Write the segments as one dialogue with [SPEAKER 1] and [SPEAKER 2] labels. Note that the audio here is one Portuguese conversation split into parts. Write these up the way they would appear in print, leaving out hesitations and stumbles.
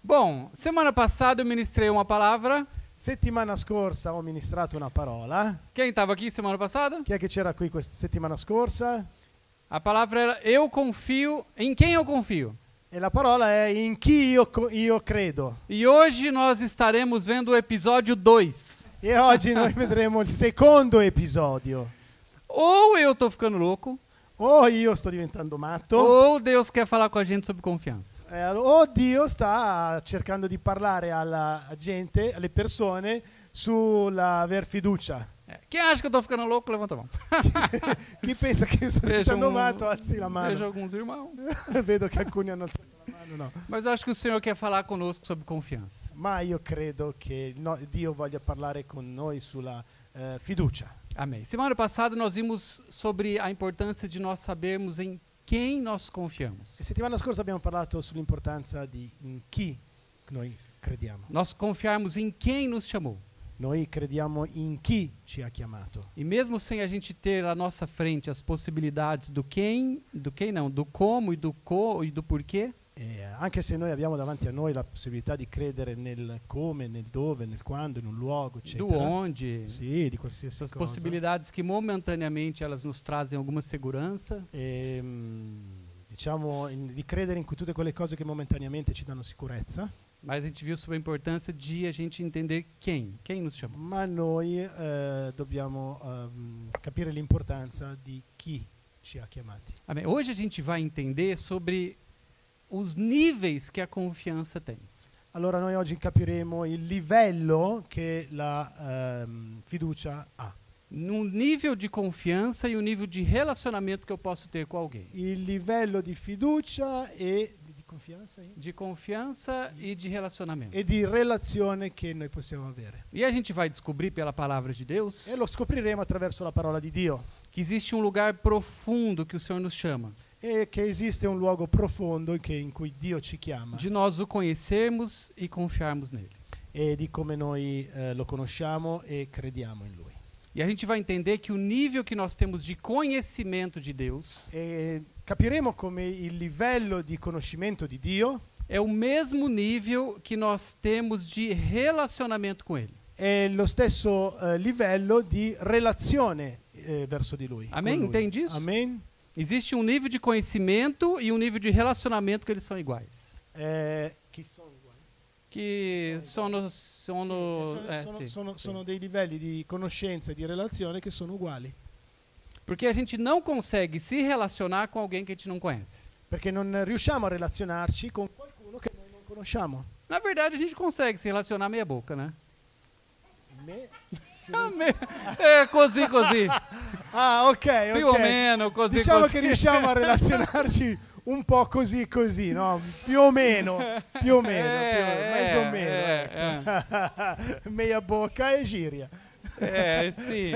[SPEAKER 1] Bom, semana passada eu ministrei uma palavra.
[SPEAKER 2] Settimana scorsa ho ministrato una parola.
[SPEAKER 1] Quem estava aqui semana passada?
[SPEAKER 2] Chi è che c'era qui questa settimana scorsa?
[SPEAKER 1] A palavra era eu confio. Em quem eu confio?
[SPEAKER 2] E la parola è in chi io credo.
[SPEAKER 1] E hoje nós estaremos vendo o episódio 2.
[SPEAKER 2] E oggi noi vedremo il secondo episodio.
[SPEAKER 1] Ou eu tô ficando louco,
[SPEAKER 2] O io sto diventando matto,
[SPEAKER 1] ou Deus quer falar com a gente sobre confiança.
[SPEAKER 2] o Dio sta cercando di parlare alla gente, alle persone, sull'aver fiducia.
[SPEAKER 1] Quem acha que eu tô ficando louco, levanta a mão.
[SPEAKER 2] Chi pensa che io sto diventando matto, alzi la
[SPEAKER 1] Vejo
[SPEAKER 2] mano.
[SPEAKER 1] alguns irmãos.
[SPEAKER 2] Vedo che alcuni hanno alzato la mano, no.
[SPEAKER 1] Mas eu acho que o Senhor quer falar conosco sobre confiança.
[SPEAKER 2] Ma io credo che Dio voglia parlare con noi sulla fiducia.
[SPEAKER 1] Amém. Semana passada nós vimos sobre a importância de nós sabermos em quem nós confiamos.
[SPEAKER 2] E settimana scorsa abbiamo parlato sull'importanza di in chi noi crediamo.
[SPEAKER 1] Nós confiarmos em quem nos chamou.
[SPEAKER 2] Noi crediamo in chi ci ha chiamato.
[SPEAKER 1] E mesmo sem a gente ter à nossa frente as possibilidades do como e do porquê,
[SPEAKER 2] E anche se noi abbiamo davanti a noi la possibilità di credere nel come, nel dove, nel quando, in un luogo, eccetera.
[SPEAKER 1] do onde,
[SPEAKER 2] Sì, di qualsiasi
[SPEAKER 1] essas
[SPEAKER 2] cosa.
[SPEAKER 1] possibilidades que momentaneamente elas nos trazem alguma segurança,
[SPEAKER 2] E, diciamo di credere in tutte quelle cose che momentaneamente ci danno sicurezza,
[SPEAKER 1] mas a gente viu sobre a importância de a gente entender quem nos chamou.
[SPEAKER 2] ma noi dobbiamo capire l'importanza di chi ci ha chiamati.
[SPEAKER 1] Amém. Hoje a gente vai entender sobre os níveis que a confiança tem.
[SPEAKER 2] Allora noi oggi capiremo il livello che la fiducia ha.
[SPEAKER 1] No nível de confiança e o nível de relacionamento que eu posso ter com alguém.
[SPEAKER 2] Il livello di fiducia e di confianza
[SPEAKER 1] De confiança e de relacionamento.
[SPEAKER 2] e di relazione che noi possiamo avere.
[SPEAKER 1] E a gente vai descobrir pela palavra de Deus
[SPEAKER 2] E lo scopriremo attraverso la parola di Dio,
[SPEAKER 1] que existe um lugar profundo que o Senhor nos chama.
[SPEAKER 2] e che esiste un luogo profondo in cui Dio ci chiama,
[SPEAKER 1] De nós o conhecermos e confiarmos nele.
[SPEAKER 2] e di come noi lo conosciamo e crediamo in Lui.
[SPEAKER 1] E a gente vai entender que o nível que nós temos de conhecimento de Deus
[SPEAKER 2] E capiremo come il livello di conoscimento di Dio
[SPEAKER 1] é o mesmo nível que nós temos de relacionamento com ele.
[SPEAKER 2] è lo stesso livello di relazione verso di Lui.
[SPEAKER 1] Amém?
[SPEAKER 2] con Lui.
[SPEAKER 1] Entende isso?
[SPEAKER 2] Amen.
[SPEAKER 1] Existe um nível de conhecimento e um nível de relacionamento que eles são iguais.
[SPEAKER 2] Chi sono uguali?
[SPEAKER 1] Que sono
[SPEAKER 2] Sono dei livelli di conoscenza e di relazione che sono uguali,
[SPEAKER 1] Porque a gente não consegue se relacionar com alguém que a gente não conhece.
[SPEAKER 2] perché non riusciamo a relazionarci con qualcuno che noi non conosciamo.
[SPEAKER 1] Na verdade, a gente consegue se relacionar meia boca, né? Così, così.
[SPEAKER 2] Ah, ok.
[SPEAKER 1] Più o meno, così,
[SPEAKER 2] Diciamo
[SPEAKER 1] così.
[SPEAKER 2] che riusciamo a relazionarci un po' così così, no? Più o meno, mais ou meno. Ecco. Meia boca e gíria.
[SPEAKER 1] Sim.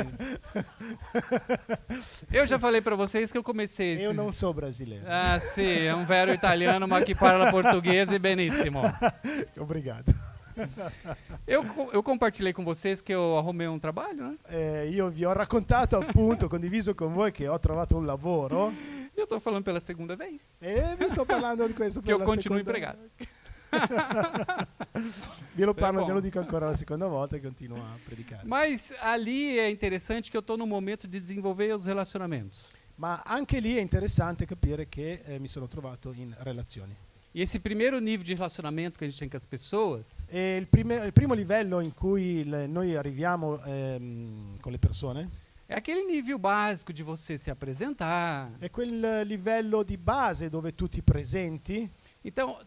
[SPEAKER 1] Eu já falei pra vocês que eu comecei
[SPEAKER 2] Eu não sou brasileiro.
[SPEAKER 1] Ah, sì, è un vero italiano, ma che parla portoghese benissimo.
[SPEAKER 2] Obrigado.
[SPEAKER 1] Eu compartilhei com vocês que eu arrumei um trabalho, né?
[SPEAKER 2] Io vi ho raccontato, appunto, condiviso con voi che ho trovato un lavoro
[SPEAKER 1] E eu tô falando pela segunda vez.
[SPEAKER 2] e vi sto parlando di questo
[SPEAKER 1] Che
[SPEAKER 2] per
[SPEAKER 1] eu
[SPEAKER 2] la
[SPEAKER 1] continuo
[SPEAKER 2] seconda
[SPEAKER 1] empregado.
[SPEAKER 2] Ve lo parlo,
[SPEAKER 1] bom.
[SPEAKER 2] ve lo dico ancora la seconda volta e continuo a predicare.
[SPEAKER 1] Mas ali é interessante que eu tô no momento de desenvolver os relacionamentos.
[SPEAKER 2] Ma anche lì è interessante capire che mi sono trovato in relazioni.
[SPEAKER 1] E esse primeiro nível de relacionamento que a gente tem com as pessoas
[SPEAKER 2] E il primo livello in cui noi arriviamo con le persone
[SPEAKER 1] é aquele nível básico de você se apresentar.
[SPEAKER 2] è quel livello di base dove tu ti presenti.
[SPEAKER 1] Então,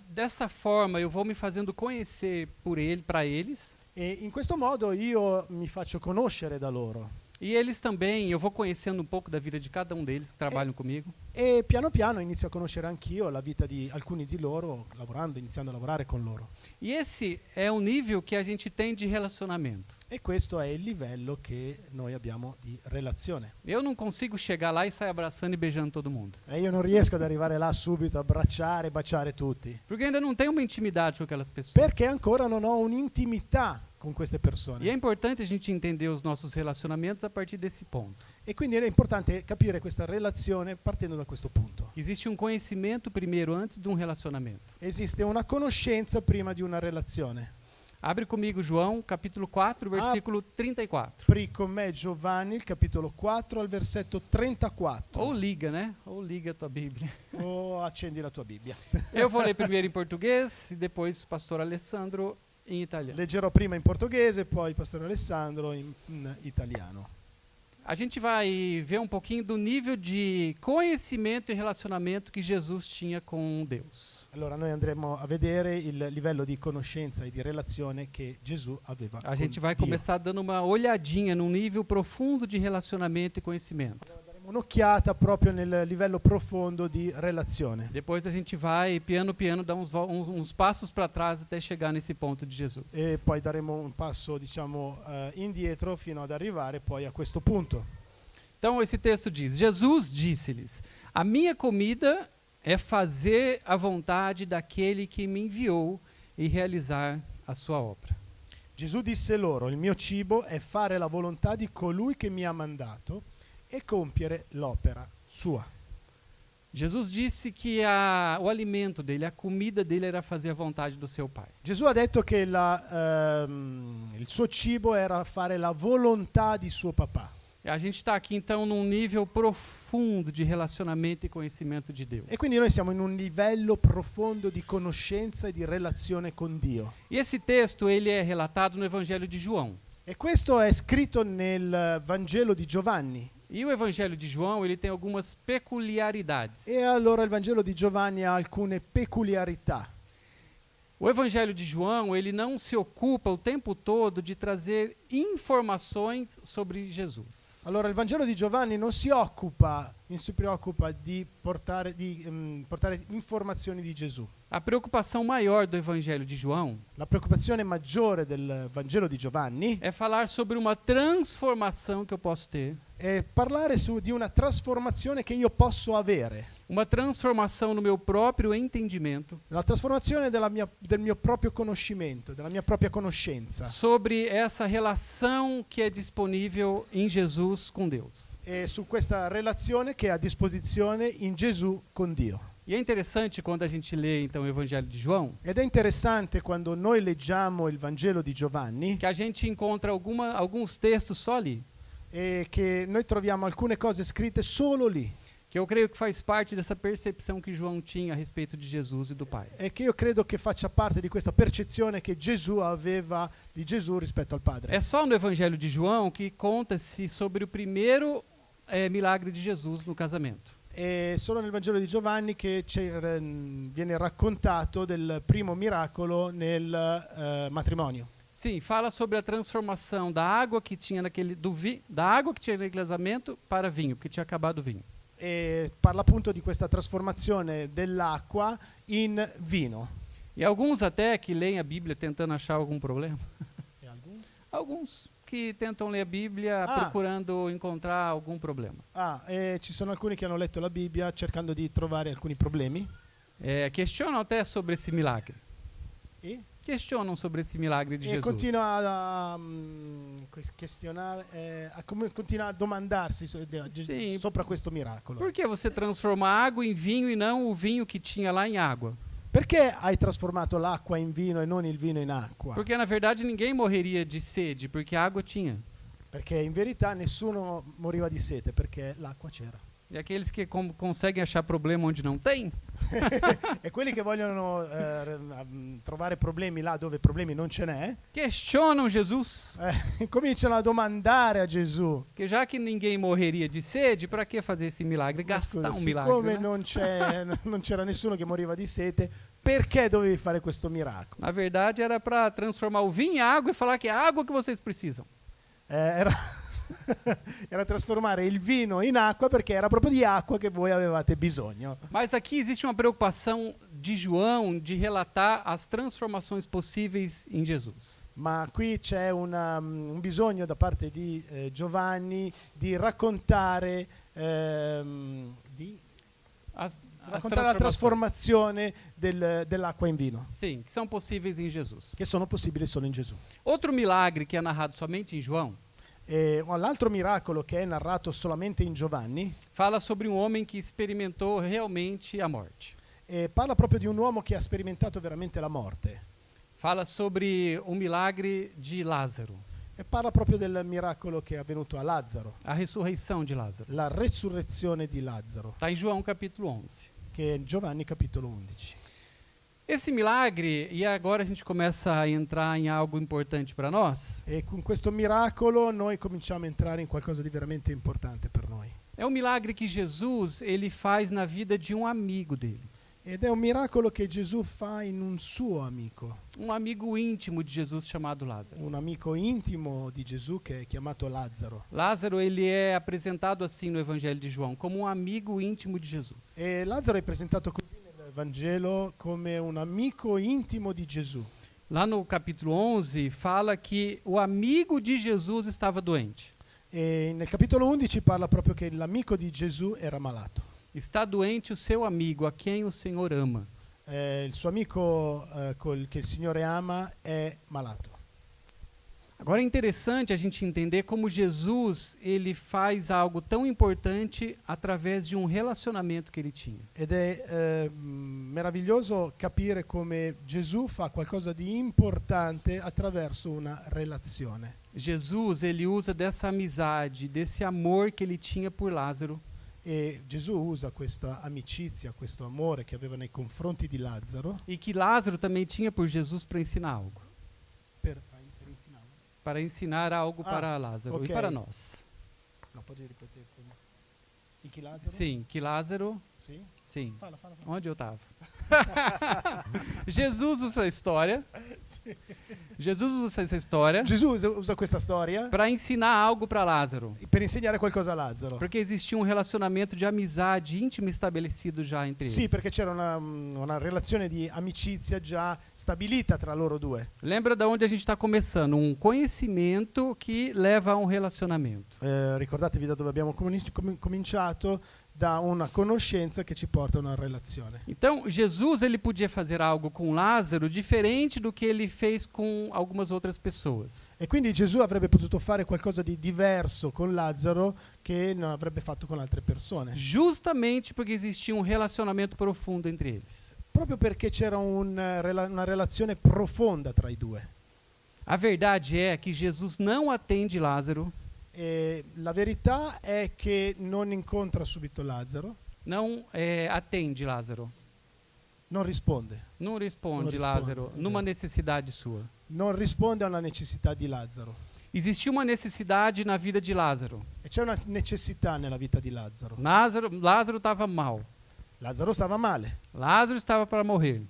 [SPEAKER 1] dessa forma, eu vou me fazendo conhecer para eles.
[SPEAKER 2] E in questo modo io mi faccio conoscere da loro.
[SPEAKER 1] E eles também, eu vou conhecendo um pouco da vida de cada um deles que trabalham comigo.
[SPEAKER 2] E piano piano inizio a conoscere anch'io la vita di alcuni di loro, iniziando a lavorare con loro.
[SPEAKER 1] E esse é um nível que a gente tem de relacionamento.
[SPEAKER 2] E questo è il livello che noi abbiamo di relazione.
[SPEAKER 1] Eu não consigo chegar lá e sair abraçando e beijando todo mundo.
[SPEAKER 2] E io non riesco ad arrivare là subito, abbracciare e baciare tutti,
[SPEAKER 1] Porque eu ainda não tenho uma intimidade com aquelas pessoas.
[SPEAKER 2] perché ancora non ho un'intimità con queste persone.
[SPEAKER 1] E é importante a gente entender os nossos relacionamentos a partir desse ponto.
[SPEAKER 2] E quindi era importante capire questa relazione partendo da questo punto.
[SPEAKER 1] Existe um conhecimento primeiro antes de um relacionamento.
[SPEAKER 2] Esiste una conoscenza prima di una relazione.
[SPEAKER 1] Abre comigo João, capítulo 4, versículo 34.
[SPEAKER 2] Apri con me Giovanni, il capitolo 4 al versetto 34.
[SPEAKER 1] Ou liga, né? Ou liga a tua Bíblia.
[SPEAKER 2] O accendi la tua Bibbia.
[SPEAKER 1] Eu vou ler primeiro em português e depois o pastor Alessandro em italiano.
[SPEAKER 2] Leggerò prima in portoghese, poi il pastore Alessandro in italiano.
[SPEAKER 1] A gente vai ver um pouquinho do nível de conhecimento e relacionamento que Jesus tinha com Deus.
[SPEAKER 2] Allora noi andremo a vedere il livello di conoscenza e di relazione che Gesù aveva
[SPEAKER 1] A
[SPEAKER 2] con
[SPEAKER 1] gente vai
[SPEAKER 2] Dio.
[SPEAKER 1] começar dando uma olhadinha num nível profundo de relacionamento e conhecimento.
[SPEAKER 2] Daremo un'occhiata proprio nel livello profondo di relazione.
[SPEAKER 1] Depois a gente vai, piano piano, dar uns passos para trás até chegar nesse ponto de Jesus.
[SPEAKER 2] E poi daremo un passo, diciamo, indietro fino ad arrivare poi a questo punto.
[SPEAKER 1] Então esse texto diz: Jesus disse-lhes: a minha comida é fazer a vontade daquele que me enviou e realizar a sua obra.
[SPEAKER 2] Gesù disse loro: il mio cibo è fare la volontà di colui che mi ha mandato e compiere l'opera sua.
[SPEAKER 1] Jesus disse que o alimento dele, a comida dele era fazer a vontade do seu Pai.
[SPEAKER 2] Gesù ha detto che il suo cibo era fare la volontà di suo papà.
[SPEAKER 1] A gente está aqui então num nível profundo de relacionamento e conhecimento de Deus.
[SPEAKER 2] E quindi noi siamo in un livello profondo di conoscenza e di relazione con Dio.
[SPEAKER 1] E esse texto ele é relatado no Evangelho de João.
[SPEAKER 2] E questo è scritto nel Vangelo di Giovanni.
[SPEAKER 1] E o Evangelho de João ele tem algumas peculiaridades.
[SPEAKER 2] E allora il Vangelo di Giovanni ha alcune peculiarità.
[SPEAKER 1] O Evangelho de João ele não se ocupa o tempo todo de trazer informações sobre Jesus.
[SPEAKER 2] Allora il Vangelo di Giovanni non si preoccupa di portare informazioni di Gesù.
[SPEAKER 1] A preocupação maior do Evangelho de João
[SPEAKER 2] La preoccupazione maggiore del Vangelo di Giovanni
[SPEAKER 1] é falar sobre uma transformação que eu posso ter.
[SPEAKER 2] è parlare di una trasformazione che io posso avere.
[SPEAKER 1] Uma transformação no meu próprio entendimento
[SPEAKER 2] La trasformazione del mio proprio conoscimento, della mia propria conoscenza.
[SPEAKER 1] sobre essa relação que é disponível em Jesus com Deus.
[SPEAKER 2] E su questa relazione che è a disposizione in Gesù con Dio.
[SPEAKER 1] E é interessante quando a gente lê então o Evangelho de João,
[SPEAKER 2] Ed è interessante quando noi leggiamo il Vangelo di Giovanni
[SPEAKER 1] que a gente encontra alguns textos só ali,
[SPEAKER 2] e che noi troviamo alcune cose scritte solo lì.
[SPEAKER 1] que eu creio que faz parte dessa percepção que João tinha a respeito de Jesus e do Pai.
[SPEAKER 2] E che io credo che faccia parte di questa percezione che Gesù aveva di Gesù rispetto al Padre.
[SPEAKER 1] É só no Evangelho de João que conta-se sobre o primeiro milagre de Jesus no casamento.
[SPEAKER 2] È solo nel Vangelo di Giovanni che viene raccontato del primo miracolo nel matrimonio.
[SPEAKER 1] Sim, fala sobre a transformação da água que tinha da água que tinha naquele casamento para vinho, porque tinha acabado o vinho.
[SPEAKER 2] E parla appunto di questa trasformazione dell'acqua in vino.
[SPEAKER 1] E alguns até que leem a Bíblia tentando achar algum problema. Alguns que tentam ler a Bíblia procurando encontrar algum problema.
[SPEAKER 2] Ci sono alcuni che hanno letto la Bibbia cercando di trovare alcuni problemi.
[SPEAKER 1] Questionam até sobre esse milagre.
[SPEAKER 2] E
[SPEAKER 1] Questionam sobre esse milagre de Jesus.
[SPEAKER 2] Continua a questionare, continua a domandarsi sopra questo miracolo.
[SPEAKER 1] Por que você transforma a água em vinho e não o vinho que tinha lá em água?
[SPEAKER 2] Perché hai trasformato l'acqua in vino e non il vino in acqua?
[SPEAKER 1] Porque na verdade ninguém morreria de sede, porque a água tinha.
[SPEAKER 2] Perché in verità nessuno moriva di sete, perché l'acqua c'era.
[SPEAKER 1] E aqueles que conseguem achar problema onde não tem,
[SPEAKER 2] E quelli che vogliono trovare problemi là dove problemi non ce n'è,
[SPEAKER 1] questionam Jesus.
[SPEAKER 2] cominciano a domandare a Gesù.
[SPEAKER 1] Que já que ninguém morreria de sede, para que fazer esse milagre? Gastar um milagre,
[SPEAKER 2] Siccome
[SPEAKER 1] né?
[SPEAKER 2] non c'era nessuno che moriva di sete, perché dovevi fare questo miracolo?
[SPEAKER 1] Na verdade era para transformar o vinho em água e falar que é a água que vocês precisam.
[SPEAKER 2] Era trasformare il vino in acqua perché era proprio di acqua che voi avevate bisogno.
[SPEAKER 1] Mas aqui existe uma preocupação de João de relatar as transformações possíveis em Jesus.
[SPEAKER 2] Ma qui c'è un bisogno da parte di Giovanni di raccontare raccontare la trasformazione dell'acqua in vino,
[SPEAKER 1] Sim, que são possíveis em Jesus.
[SPEAKER 2] che sono possibili solo in Gesù.
[SPEAKER 1] Outro milagre que é narrado somente em João
[SPEAKER 2] L'altro miracolo che è narrato solamente in Giovanni
[SPEAKER 1] fala sobre um homem que experimentou realmente a morte.
[SPEAKER 2] parla proprio di un uomo che ha sperimentato veramente la morte.
[SPEAKER 1] Fala sobre um milagre de Lázaro,
[SPEAKER 2] E parla proprio del miracolo che è avvenuto a Lazzaro,
[SPEAKER 1] a ressurreição de Lázaro.
[SPEAKER 2] la resurrezione di Lazzaro,
[SPEAKER 1] Está em João capítulo 11.
[SPEAKER 2] che è Giovanni capitolo 11.
[SPEAKER 1] Esse milagre, e agora a gente começa a entrar em algo importante para nós,
[SPEAKER 2] E con questo miracolo noi cominciamo a entrare in qualcosa di veramente importante per noi.
[SPEAKER 1] é um milagre que Jesus ele faz na vida de um amigo dele.
[SPEAKER 2] Ed è un miracolo che Gesù fa in un suo amico,
[SPEAKER 1] Um amigo íntimo de Jesus chamado Lázaro.
[SPEAKER 2] un amico intimo di Gesù che è chiamato Lazzaro.
[SPEAKER 1] Lázaro ele é apresentado assim no Evangelho de João, como um amigo íntimo de Jesus.
[SPEAKER 2] E Lazzaro è presentato così nel Vangelo come un amico intimo di Gesù.
[SPEAKER 1] Lá no capítulo 11 fala que o amigo de Jesus estava doente.
[SPEAKER 2] E nel capitolo 11 parla proprio che l'amico di Gesù era malato.
[SPEAKER 1] Está doente o seu amigo, a quem o Senhor ama.
[SPEAKER 2] Il suo amico che il Signore ama è malato.
[SPEAKER 1] Agora é interessante a gente entender como Jesus ele faz algo tão importante através de um relacionamento que ele tinha.
[SPEAKER 2] Ed è meraviglioso capire come Gesù fa qualcosa di importante attraverso una relazione.
[SPEAKER 1] Jesus ele usa dessa amizade, desse amor que ele tinha por Lázaro,
[SPEAKER 2] E Gesù usa questa amicizia, questo amore che aveva nei confronti di Lazzaro
[SPEAKER 1] e que Lázaro também tinha por Jesus para ensinar algo.
[SPEAKER 2] per
[SPEAKER 1] Para ensinar algo para Lázaro
[SPEAKER 2] ok.
[SPEAKER 1] e para nós.
[SPEAKER 2] No, pode ripetere come? Di chi Lazzaro?
[SPEAKER 1] Sim, que Lázaro,
[SPEAKER 2] Sì?
[SPEAKER 1] sim.
[SPEAKER 2] Fala.
[SPEAKER 1] Onde eu estava? Jesus usa essa história. Jesus usa essa história
[SPEAKER 2] Gesù usa questa storia
[SPEAKER 1] para ensinar algo para Lázaro.
[SPEAKER 2] per insegnare qualcosa a Lazzaro.
[SPEAKER 1] Porque existia um relacionamento de amizade íntimo estabelecido já entre
[SPEAKER 2] Sì,
[SPEAKER 1] eles.
[SPEAKER 2] perché c'era una relazione di amicizia già stabilita tra loro due.
[SPEAKER 1] Lembra de onde a gente está começando? Um conhecimento que leva a um relacionamento.
[SPEAKER 2] Ricordatevi da dove abbiamo cominciato, da una conoscenza che ci porta a una relazione.
[SPEAKER 1] Então, Jesus ele podia fazer algo com Lázaro diferente do que ele fez com algumas outras pessoas.
[SPEAKER 2] E quindi Gesù avrebbe potuto fare qualcosa di diverso con Lazzaro che non avrebbe fatto con altre persone.
[SPEAKER 1] Justamente porque existia um relacionamento profundo entre eles.
[SPEAKER 2] Proprio perché c'era una relazione profonda tra i due.
[SPEAKER 1] A verdade é que Jesus não atende Lázaro,
[SPEAKER 2] E la verità è che non incontra subito Lazzaro,
[SPEAKER 1] não atende Lázaro,
[SPEAKER 2] non risponde.
[SPEAKER 1] não responde
[SPEAKER 2] Não responde,
[SPEAKER 1] Lázaro
[SPEAKER 2] é.
[SPEAKER 1] numa necessidade sua.
[SPEAKER 2] Non risponde a una necessità di Lazzaro.
[SPEAKER 1] Existia uma necessidade na vida de Lázaro.
[SPEAKER 2] E c'è una necessità nella vita di Lazzaro.
[SPEAKER 1] Lázaro estava mal.
[SPEAKER 2] Lazzaro stava male.
[SPEAKER 1] Lázaro estava para morrer.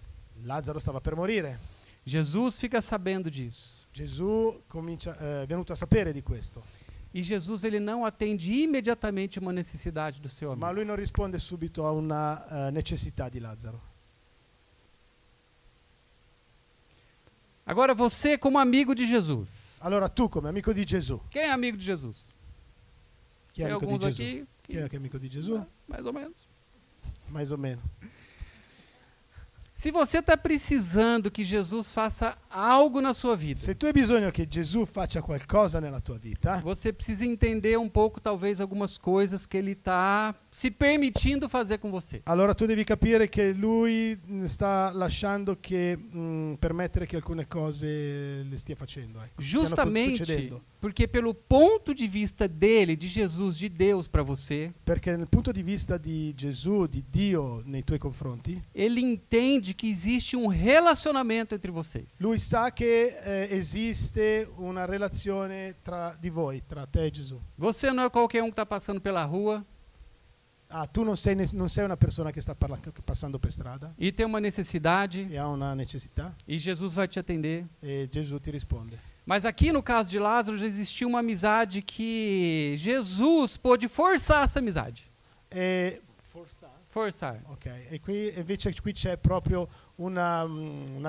[SPEAKER 2] Lazzaro stava per morire.
[SPEAKER 1] Jesus fica sabendo disso.
[SPEAKER 2] Gesù è venuto a sapere di questo.
[SPEAKER 1] E Jesus ele não atende imediatamente uma necessidade do seu
[SPEAKER 2] Ma
[SPEAKER 1] amigo.
[SPEAKER 2] lui non risponde subito a una necessità di Lazzaro.
[SPEAKER 1] Agora você como amigo de Jesus.
[SPEAKER 2] Allora tu come amico di Gesù,
[SPEAKER 1] Quem é amigo de Jesus?
[SPEAKER 2] chi è
[SPEAKER 1] Tem
[SPEAKER 2] amico di
[SPEAKER 1] alguns
[SPEAKER 2] Gesù?
[SPEAKER 1] aqui
[SPEAKER 2] Chi è che è amico di Gesù?
[SPEAKER 1] mais ou menos.
[SPEAKER 2] Mais o meno.
[SPEAKER 1] Se você está precisando que Jesus faça algo na sua vida,
[SPEAKER 2] Se tu hai bisogno che Gesù faccia qualcosa nella tua vita,
[SPEAKER 1] você precisa entender um pouco, talvez, algumas coisas que ele está se permitindo fazer com você.
[SPEAKER 2] allora tu devi capire che lui sta lasciando che permettere che alcune cose le stia facendo. Stiano
[SPEAKER 1] Justamente
[SPEAKER 2] succedendo.
[SPEAKER 1] porque pelo ponto de vista dele, de Jesus, de Deus para você,
[SPEAKER 2] Perché nel punto di vista di Gesù, di Dio nei tuoi confronti,
[SPEAKER 1] ele entende que existe um relacionamento entre vocês.
[SPEAKER 2] lui sa che esiste una relazione tra di voi, tra te e Gesù.
[SPEAKER 1] Você não é qualquer um que está passando pela rua
[SPEAKER 2] Tu non sei una persona che sta passando per strada
[SPEAKER 1] e tem uma necessidade
[SPEAKER 2] e ha una necessità
[SPEAKER 1] e Jesus vai te atender.
[SPEAKER 2] e Gesù ti risponde.
[SPEAKER 1] Mas aqui no caso de Lázaro já existia uma amizade que Jesus pôde forçar essa amizade. Forçar.
[SPEAKER 2] Ok, e qui invece c'è proprio una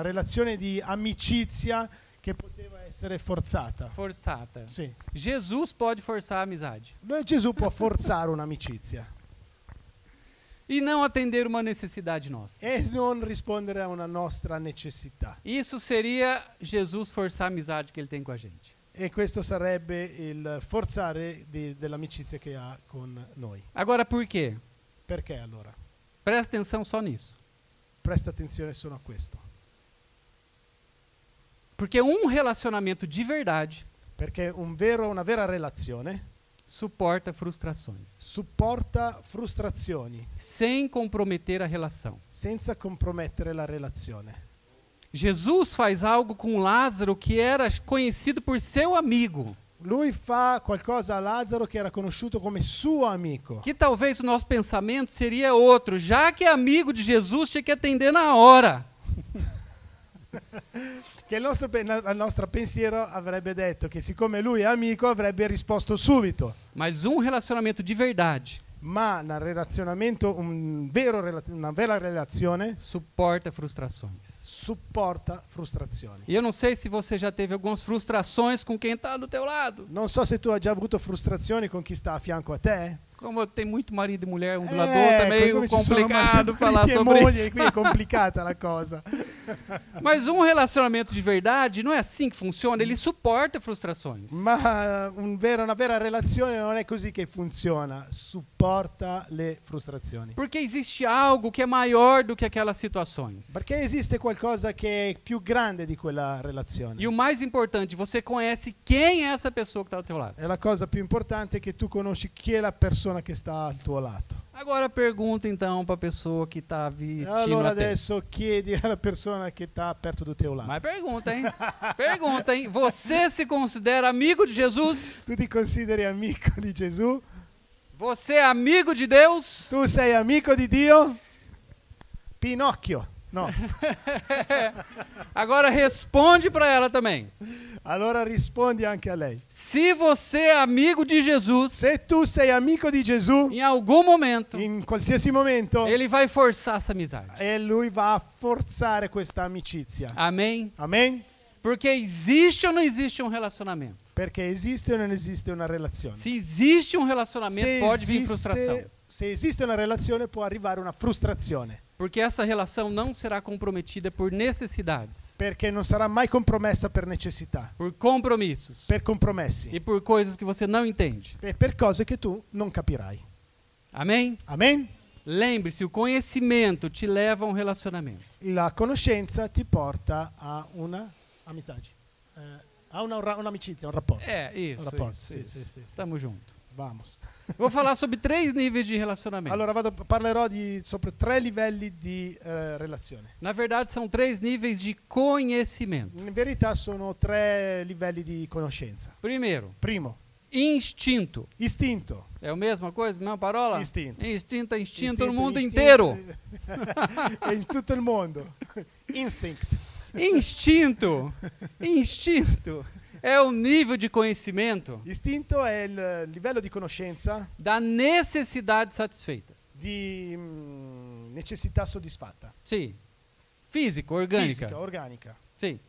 [SPEAKER 2] relazione di amicizia che poteva essere forzata.
[SPEAKER 1] Forçata.
[SPEAKER 2] Sì.
[SPEAKER 1] Jesus pode forçar a amizade.
[SPEAKER 2] Gesù può forzare un'amicizia.
[SPEAKER 1] e não atender uma necessidade nossa.
[SPEAKER 2] e non rispondere a una nostra necessità.
[SPEAKER 1] Isso seria Jesus forçar a amizade que ele tem com a gente.
[SPEAKER 2] E questo sarebbe il forzare dell'amicizia che ha con noi.
[SPEAKER 1] Agora, por quê?
[SPEAKER 2] Perché allora?
[SPEAKER 1] Presta atenção só nisso.
[SPEAKER 2] Presta attenzione solo a questo.
[SPEAKER 1] Porque um relacionamento de verdade
[SPEAKER 2] Perché una vera relazione
[SPEAKER 1] suporta frustrações,
[SPEAKER 2] supporta frustrazioni
[SPEAKER 1] sem comprometer a relação.
[SPEAKER 2] senza compromettere la relazione.
[SPEAKER 1] Jesus faz algo com Lázaro que era conhecido por seu amigo,
[SPEAKER 2] Lui fa qualcosa a Lazzaro che era conosciuto come suo amico.
[SPEAKER 1] que talvez o nosso pensamento seria outro, já que é amigo de Jesus, tinha que atender na hora.
[SPEAKER 2] Che il nostro pensiero avrebbe detto che siccome lui è amico avrebbe risposto subito.
[SPEAKER 1] Mas um relacionamento de verdade
[SPEAKER 2] Ma un relazionamento, una vera relazione
[SPEAKER 1] suporta frustrações.
[SPEAKER 2] supporta frustrazioni.
[SPEAKER 1] E eu não sei se você já teve algumas frustrações com quem está do teu lado.
[SPEAKER 2] Non so se tu hai già avuto frustrazioni con chi sta a fianco a te.
[SPEAKER 1] Como tem muito marido e mulher, um do lado do outro, é meio
[SPEAKER 2] come ci sono
[SPEAKER 1] complicado
[SPEAKER 2] mariti
[SPEAKER 1] falar
[SPEAKER 2] e
[SPEAKER 1] sobre
[SPEAKER 2] mogli,
[SPEAKER 1] isso.
[SPEAKER 2] qui è complicata la cosa.
[SPEAKER 1] Mas um relacionamento de verdade não é assim que funciona, ele suporta frustrações.
[SPEAKER 2] Ma una vera relazione non è così che funziona, supporta le frustrazioni.
[SPEAKER 1] Porque existe algo que é maior do que aquelas situações.
[SPEAKER 2] Perché esiste qualcosa che è più grande di quella relazione.
[SPEAKER 1] E o mais importante, você conhece quem é essa pessoa que está ao teu lado.
[SPEAKER 2] E la cosa più importante è che tu conosci chi è la persona che sta al tuo lato.
[SPEAKER 1] Agora pergunta então para a pessoa que está
[SPEAKER 2] E
[SPEAKER 1] vindo
[SPEAKER 2] allora
[SPEAKER 1] até.
[SPEAKER 2] adesso chiedi alla persona che sta perto do teu lato.
[SPEAKER 1] Mas pergunta, hein? Pergunta, hein? Você se considera amigo de Jesus?
[SPEAKER 2] Tu ti consideri amico di Gesù?
[SPEAKER 1] Você é amigo de Deus?
[SPEAKER 2] Tu sei amico di Dio? Pinocchio. No.
[SPEAKER 1] Agora responde para ela também.
[SPEAKER 2] Allora rispondi anche a lei.
[SPEAKER 1] Se você é amigo de Jesus,
[SPEAKER 2] Se tu sei amico di Gesù,
[SPEAKER 1] em algum momento,
[SPEAKER 2] in qualsiasi momento,
[SPEAKER 1] ele vai forçar essa amizade.
[SPEAKER 2] e lui va a forzare questa amicizia.
[SPEAKER 1] Amém?
[SPEAKER 2] Amen?
[SPEAKER 1] Porque existe ou não existe um relacionamento?
[SPEAKER 2] Perché esiste o non esiste una relazione?
[SPEAKER 1] Se existe um relacionamento, pode vir frustração.
[SPEAKER 2] Se esiste una relazione può arrivare una frustrazione.
[SPEAKER 1] Porque essa relação não será comprometida por necessidades,
[SPEAKER 2] Perché non sarà mai compromessa per necessità,
[SPEAKER 1] por compromissos
[SPEAKER 2] per compromessi
[SPEAKER 1] e por coisas que você não entende.
[SPEAKER 2] e per cose che tu non capirai.
[SPEAKER 1] Amém?
[SPEAKER 2] Amen?
[SPEAKER 1] Lembre-se, o conhecimento te leva a um relacionamento.
[SPEAKER 2] La conoscenza ti porta a una amicizia, a un'amicizia, un rapporto.
[SPEAKER 1] É, isso.
[SPEAKER 2] Un rapporto,
[SPEAKER 1] isso,
[SPEAKER 2] sì,
[SPEAKER 1] isso.
[SPEAKER 2] sì, sì, sì.
[SPEAKER 1] Tamo junto.
[SPEAKER 2] Vamos.
[SPEAKER 1] Vou falar sobre 3 níveis de relacionamento.
[SPEAKER 2] Allora parlerò sopra 3 livelli di relazione.
[SPEAKER 1] Na verdade, são 3 níveis de conhecimento.
[SPEAKER 2] In verità sono 3 livelli di conoscenza.
[SPEAKER 1] Primeiro,
[SPEAKER 2] Primo,
[SPEAKER 1] instinto.
[SPEAKER 2] istinto.
[SPEAKER 1] É a mesma coisa, mesma parola?
[SPEAKER 2] Instinto.
[SPEAKER 1] Instinto é instinto no mundo
[SPEAKER 2] istinto.
[SPEAKER 1] inteiro.
[SPEAKER 2] E in tutto il mondo. Instinct.
[SPEAKER 1] Instinto. Instinto é o nível de conhecimento
[SPEAKER 2] Istinto è il livello di conoscenza
[SPEAKER 1] da necessidade satisfeita.
[SPEAKER 2] di necessità soddisfatta.
[SPEAKER 1] Sim. Físico, orgânica.
[SPEAKER 2] Fisica, organica.
[SPEAKER 1] Sim.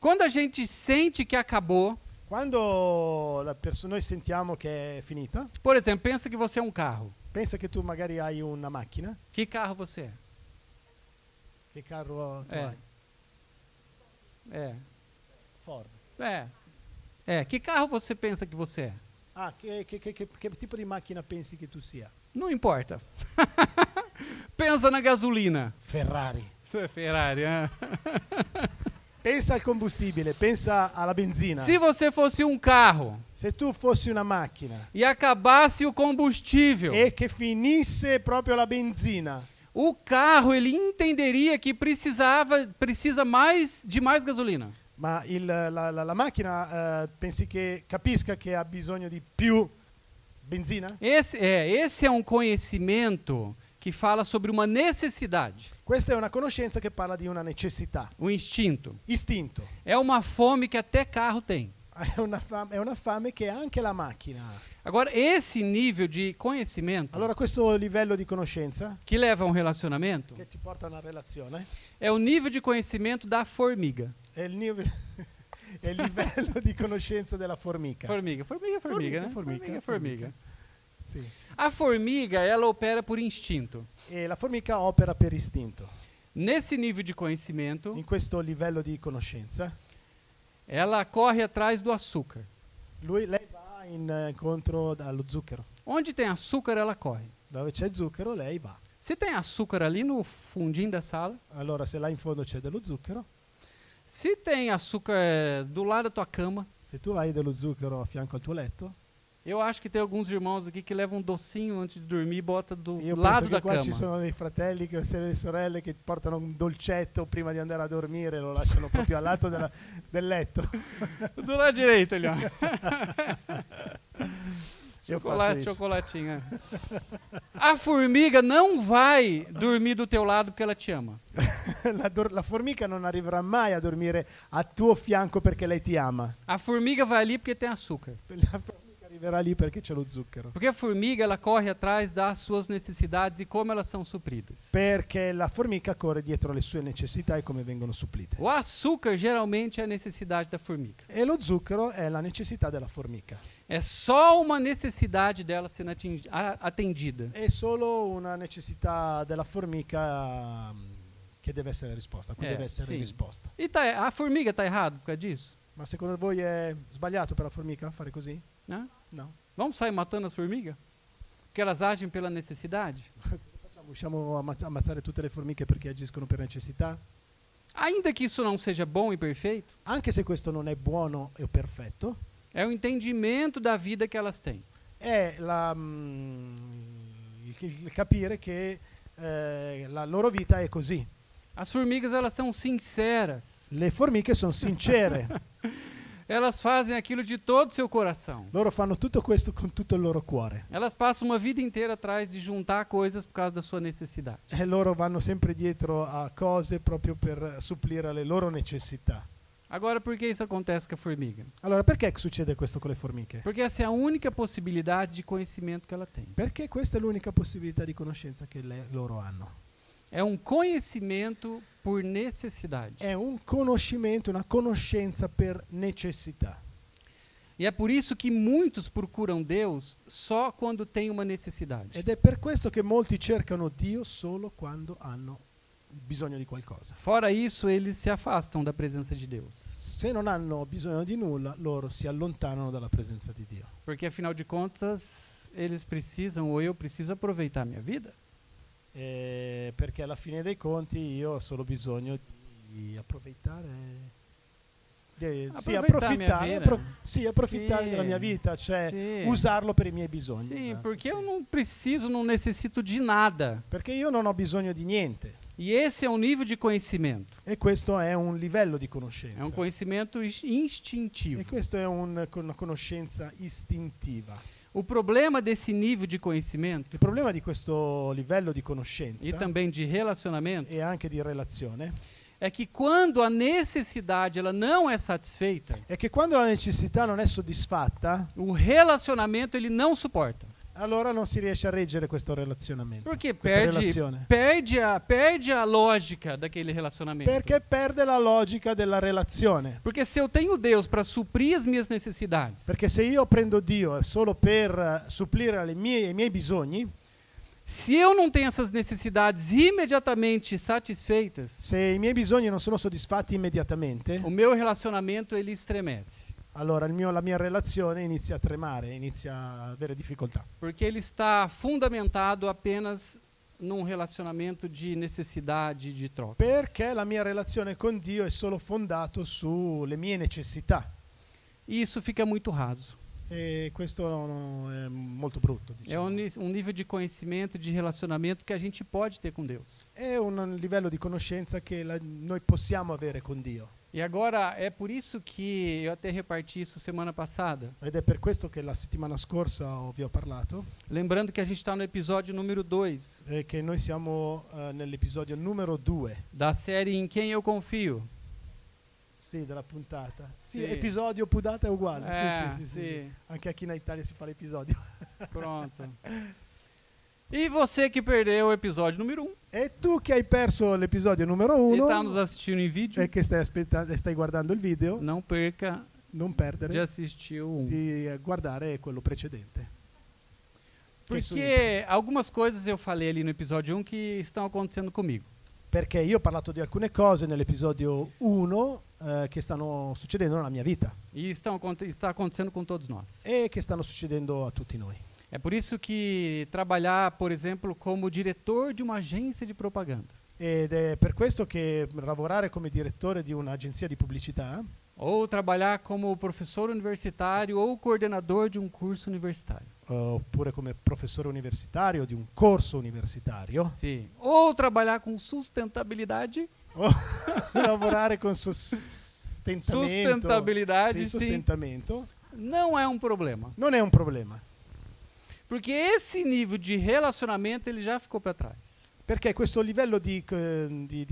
[SPEAKER 1] Quando a gente sente que acabou,
[SPEAKER 2] Quando noi sentiamo che è finita,
[SPEAKER 1] por exemplo, pensa que você é um carro.
[SPEAKER 2] pensa che tu magari hai una macchina.
[SPEAKER 1] Que carro você é?
[SPEAKER 2] Che carro tu
[SPEAKER 1] É.
[SPEAKER 2] hai?
[SPEAKER 1] É.
[SPEAKER 2] Ford.
[SPEAKER 1] Que carro você pensa que você é?
[SPEAKER 2] Ah, che tipo di macchina pensi che tu sia?
[SPEAKER 1] Não importa. Pensa na gasolina.
[SPEAKER 2] Ferrari.
[SPEAKER 1] Isso é Ferrari, né?
[SPEAKER 2] Pensa al combustibile, pensa alla benzina.
[SPEAKER 1] Se você fosse um carro
[SPEAKER 2] Se tu fossi una macchina
[SPEAKER 1] e acabasse o combustível,
[SPEAKER 2] e che finisse proprio la benzina,
[SPEAKER 1] o carro ele entenderia que precisa de mais gasolina.
[SPEAKER 2] ma la macchina pensi che capisca che ha bisogno di più benzina?
[SPEAKER 1] Esse é um conhecimento que fala sobre uma necessidade.
[SPEAKER 2] Questa è una conoscenza che parla di una necessità.
[SPEAKER 1] O instinto.
[SPEAKER 2] Istinto.
[SPEAKER 1] É uma fome que até carro tem.
[SPEAKER 2] È una fame che anche la macchina ha.
[SPEAKER 1] Agora, esse nível de conhecimento
[SPEAKER 2] Allora questo livello di conoscenza
[SPEAKER 1] que leva a um relacionamento
[SPEAKER 2] che ti porta a una relazione
[SPEAKER 1] é o nível de conhecimento da formiga.
[SPEAKER 2] è il livello di conoscenza della formica.
[SPEAKER 1] Formiga, né?
[SPEAKER 2] Formica.
[SPEAKER 1] Formiga.
[SPEAKER 2] Sì. Sì.
[SPEAKER 1] A formiga, ela opera por instinto.
[SPEAKER 2] E la formica opera per istinto.
[SPEAKER 1] Nesse nível de conhecimento,
[SPEAKER 2] In questo livello di conoscenza,
[SPEAKER 1] ela corre atrás do açúcar.
[SPEAKER 2] lei va incontro allo zucchero.
[SPEAKER 1] Onde tem açúcar, ela corre.
[SPEAKER 2] Dove c'è zucchero, lei va.
[SPEAKER 1] Se tem açúcar ali no fundinho da sala,
[SPEAKER 2] Allora, se là in fondo c'è dello zucchero,
[SPEAKER 1] se tem açúcar do lado da tua cama,
[SPEAKER 2] se tu hai dello zucchero a fianco al tuo letto,
[SPEAKER 1] eu acho que tem alguns irmãos aqui que levam um docinho antes de dormir e bota do
[SPEAKER 2] io
[SPEAKER 1] lado
[SPEAKER 2] penso
[SPEAKER 1] da
[SPEAKER 2] che qua
[SPEAKER 1] cama.
[SPEAKER 2] ci sono dei fratelli, delle sorelle che portano un dolcetto prima di andare a dormire, lo lasciano proprio al lato del letto.
[SPEAKER 1] Do lado direito ali, ó.
[SPEAKER 2] Io faccio
[SPEAKER 1] Chocolate,
[SPEAKER 2] isso.
[SPEAKER 1] chocolatinho. É. A formiga não vai dormir do teu lado porque ela te ama.
[SPEAKER 2] La formica non arriverà mai a dormire a tuo fianco perché lei ti ama.
[SPEAKER 1] A formiga vai ali porque tem açúcar.
[SPEAKER 2] La formica arriverà lì perché c'è lo zucchero.
[SPEAKER 1] Porque a formiga, ela corre atrás das suas necessidades e como elas são supridas.
[SPEAKER 2] Perché la formica corre dietro le sue necessità e come vengono supplite.
[SPEAKER 1] O açúcar geralmente é a necessidade da formiga.
[SPEAKER 2] E lo zucchero è la necessità della formica.
[SPEAKER 1] É só uma necessidade dela sendo atendida.
[SPEAKER 2] È solo una necessità della formica che deve essere risposta, a cui deve essere
[SPEAKER 1] sim.
[SPEAKER 2] risposta.
[SPEAKER 1] E a formiga está errada por causa disso?
[SPEAKER 2] Ma secondo voi è sbagliato per la formica fare così?
[SPEAKER 1] Né?
[SPEAKER 2] No.
[SPEAKER 1] Vamos sair matando as formigas? Porque elas agem pela necessidade?
[SPEAKER 2] Riusciamo a ammazzare tutte le formiche perché agiscono per necessità?
[SPEAKER 1] Ainda que isso não seja bom e perfeito,
[SPEAKER 2] Anche se questo non è buono e perfetto,
[SPEAKER 1] é o entendimento da vida que elas têm.
[SPEAKER 2] è il capire che la loro vita è così.
[SPEAKER 1] As formigas, elas são sinceras.
[SPEAKER 2] Le formiche sono sincere,
[SPEAKER 1] Elas fazem aquilo de todo o seu coração.
[SPEAKER 2] loro fanno tutto questo con tutto il loro cuore.
[SPEAKER 1] Elas passam uma vida inteira atrás de juntar coisas por causa da sua necessidade.
[SPEAKER 2] E loro vanno sempre dietro a cose proprio per supplire alle loro necessità.
[SPEAKER 1] Agora, por que isso acontece com a formiga?
[SPEAKER 2] Allora, perché succede questo con le formiche?
[SPEAKER 1] Porque essa é a única possibilidade de conhecimento que ela tem.
[SPEAKER 2] Perché questa è l'unica possibilità di conoscenza che loro hanno.
[SPEAKER 1] É um conhecimento por necessidade.
[SPEAKER 2] È un conoscimento, una conoscenza per necessità.
[SPEAKER 1] E é por isso que muitos procuram Deus só quando tem uma necessidade.
[SPEAKER 2] Ed è per questo che molti cercano Dio solo quando hanno bisogno di qualcosa.
[SPEAKER 1] Fora isso, eles se afastam da presença de Deus.
[SPEAKER 2] Se non hanno bisogno di nulla, loro si allontanano dalla presenza di Dio.
[SPEAKER 1] Porque, afinal de contas, eles precisam, ou eu preciso, aproveitar a minha vida.
[SPEAKER 2] Perché alla fine dei conti io ho solo bisogno di approfittare. Approfittare della mia vita, cioè usarlo per i miei bisogni.
[SPEAKER 1] Sim,
[SPEAKER 2] Esatto,
[SPEAKER 1] porque
[SPEAKER 2] sì.
[SPEAKER 1] eu não preciso, não necessito de nada.
[SPEAKER 2] Perché io non ho bisogno di niente.
[SPEAKER 1] E esse é um nível de conhecimento.
[SPEAKER 2] E questo è un livello di conoscenza.
[SPEAKER 1] É um conhecimento instintivo.
[SPEAKER 2] E questo è una conoscenza istintiva.
[SPEAKER 1] O problema desse nível de conhecimento
[SPEAKER 2] Il problema di questo livello di conoscenza
[SPEAKER 1] e também de relacionamento
[SPEAKER 2] e anche di relazione
[SPEAKER 1] é que quando a necessidade ela não é satisfeita,
[SPEAKER 2] è che quando la necessità non è soddisfatta,
[SPEAKER 1] o relacionamento ele não suporta.
[SPEAKER 2] allora non si riesce a reggere questo relazionamento.
[SPEAKER 1] Porque
[SPEAKER 2] questa relazione.
[SPEAKER 1] perde a lógica daquele relacionamento.
[SPEAKER 2] Perché perde la logica della relazione.
[SPEAKER 1] Porque se eu tenho Deus para suprir as minhas necessidades,
[SPEAKER 2] Perché se io prendo Dio solo per supplire ai miei bisogni,
[SPEAKER 1] se eu não tenho essas necessidades imediatamente satisfeitas,
[SPEAKER 2] se i miei bisogni non sono soddisfatti immediatamente,
[SPEAKER 1] o meu relacionamento ele estremece.
[SPEAKER 2] allora la mia relazione inizia a tremare, inizia a avere difficoltà.
[SPEAKER 1] Porque ele está fundamentado apenas num relacionamento de necessidade de troca.
[SPEAKER 2] Perché la mia relazione con Dio è solo fondato sulle mie necessità.
[SPEAKER 1] E isso fica muito raso.
[SPEAKER 2] E questo è molto brutto,
[SPEAKER 1] É
[SPEAKER 2] diciamo.
[SPEAKER 1] um nível de conhecimento, de relacionamento que a gente pode ter com Deus.
[SPEAKER 2] È un livello di conoscenza che noi possiamo avere con Dio.
[SPEAKER 1] E agora, é por isso que eu até reparti isso semana passada,
[SPEAKER 2] Ed è per questo che la settimana scorsa vi ho parlato,
[SPEAKER 1] lembrando que a gente está no episódio número 2
[SPEAKER 2] che noi siamo nell'episodio numero 2.
[SPEAKER 1] da série Em Quem Eu Confio.
[SPEAKER 2] Sì, della puntata. Sì,
[SPEAKER 1] Sì.
[SPEAKER 2] episodio, puntata è uguale. Sì.
[SPEAKER 1] Sì.
[SPEAKER 2] Anche aqui na Italia si fa l'episodio.
[SPEAKER 1] Pronto. E você que perdeu o episódio número 1
[SPEAKER 2] E tu che hai perso l'episodio numero
[SPEAKER 1] e
[SPEAKER 2] 1
[SPEAKER 1] está nos assistindo em vídeo,
[SPEAKER 2] e che stai guardando il video,
[SPEAKER 1] não perca
[SPEAKER 2] non
[SPEAKER 1] de
[SPEAKER 2] perdere
[SPEAKER 1] assistir o 1.
[SPEAKER 2] di guardare quello precedente.
[SPEAKER 1] Porque algumas coisas eu falei ali no episódio 1 que estão acontecendo comigo.
[SPEAKER 2] Perché io ho parlato di alcune cose nell'episodio 1 che stanno succedendo nella mia vita
[SPEAKER 1] E está acontecendo com todos nós.
[SPEAKER 2] e che stanno succedendo a tutti noi.
[SPEAKER 1] É por isso que trabalhar, por exemplo, como diretor de uma agência de propaganda,
[SPEAKER 2] Ed è per questo che lavorare come direttore di un'agenzia di pubblicità
[SPEAKER 1] ou trabalhar como professor universitário ou coordenador de um curso universitário,
[SPEAKER 2] oppure come professore universitario di un corso universitario
[SPEAKER 1] sim, ou trabalhar com sustentabilidade,
[SPEAKER 2] o lavorare con
[SPEAKER 1] sustentabilidade,
[SPEAKER 2] sì,
[SPEAKER 1] sim,
[SPEAKER 2] sostentamento
[SPEAKER 1] não é um problema.
[SPEAKER 2] non è un problema,
[SPEAKER 1] Porque esse nível de relacionamento ele já ficou para trás.
[SPEAKER 2] perché questo livello di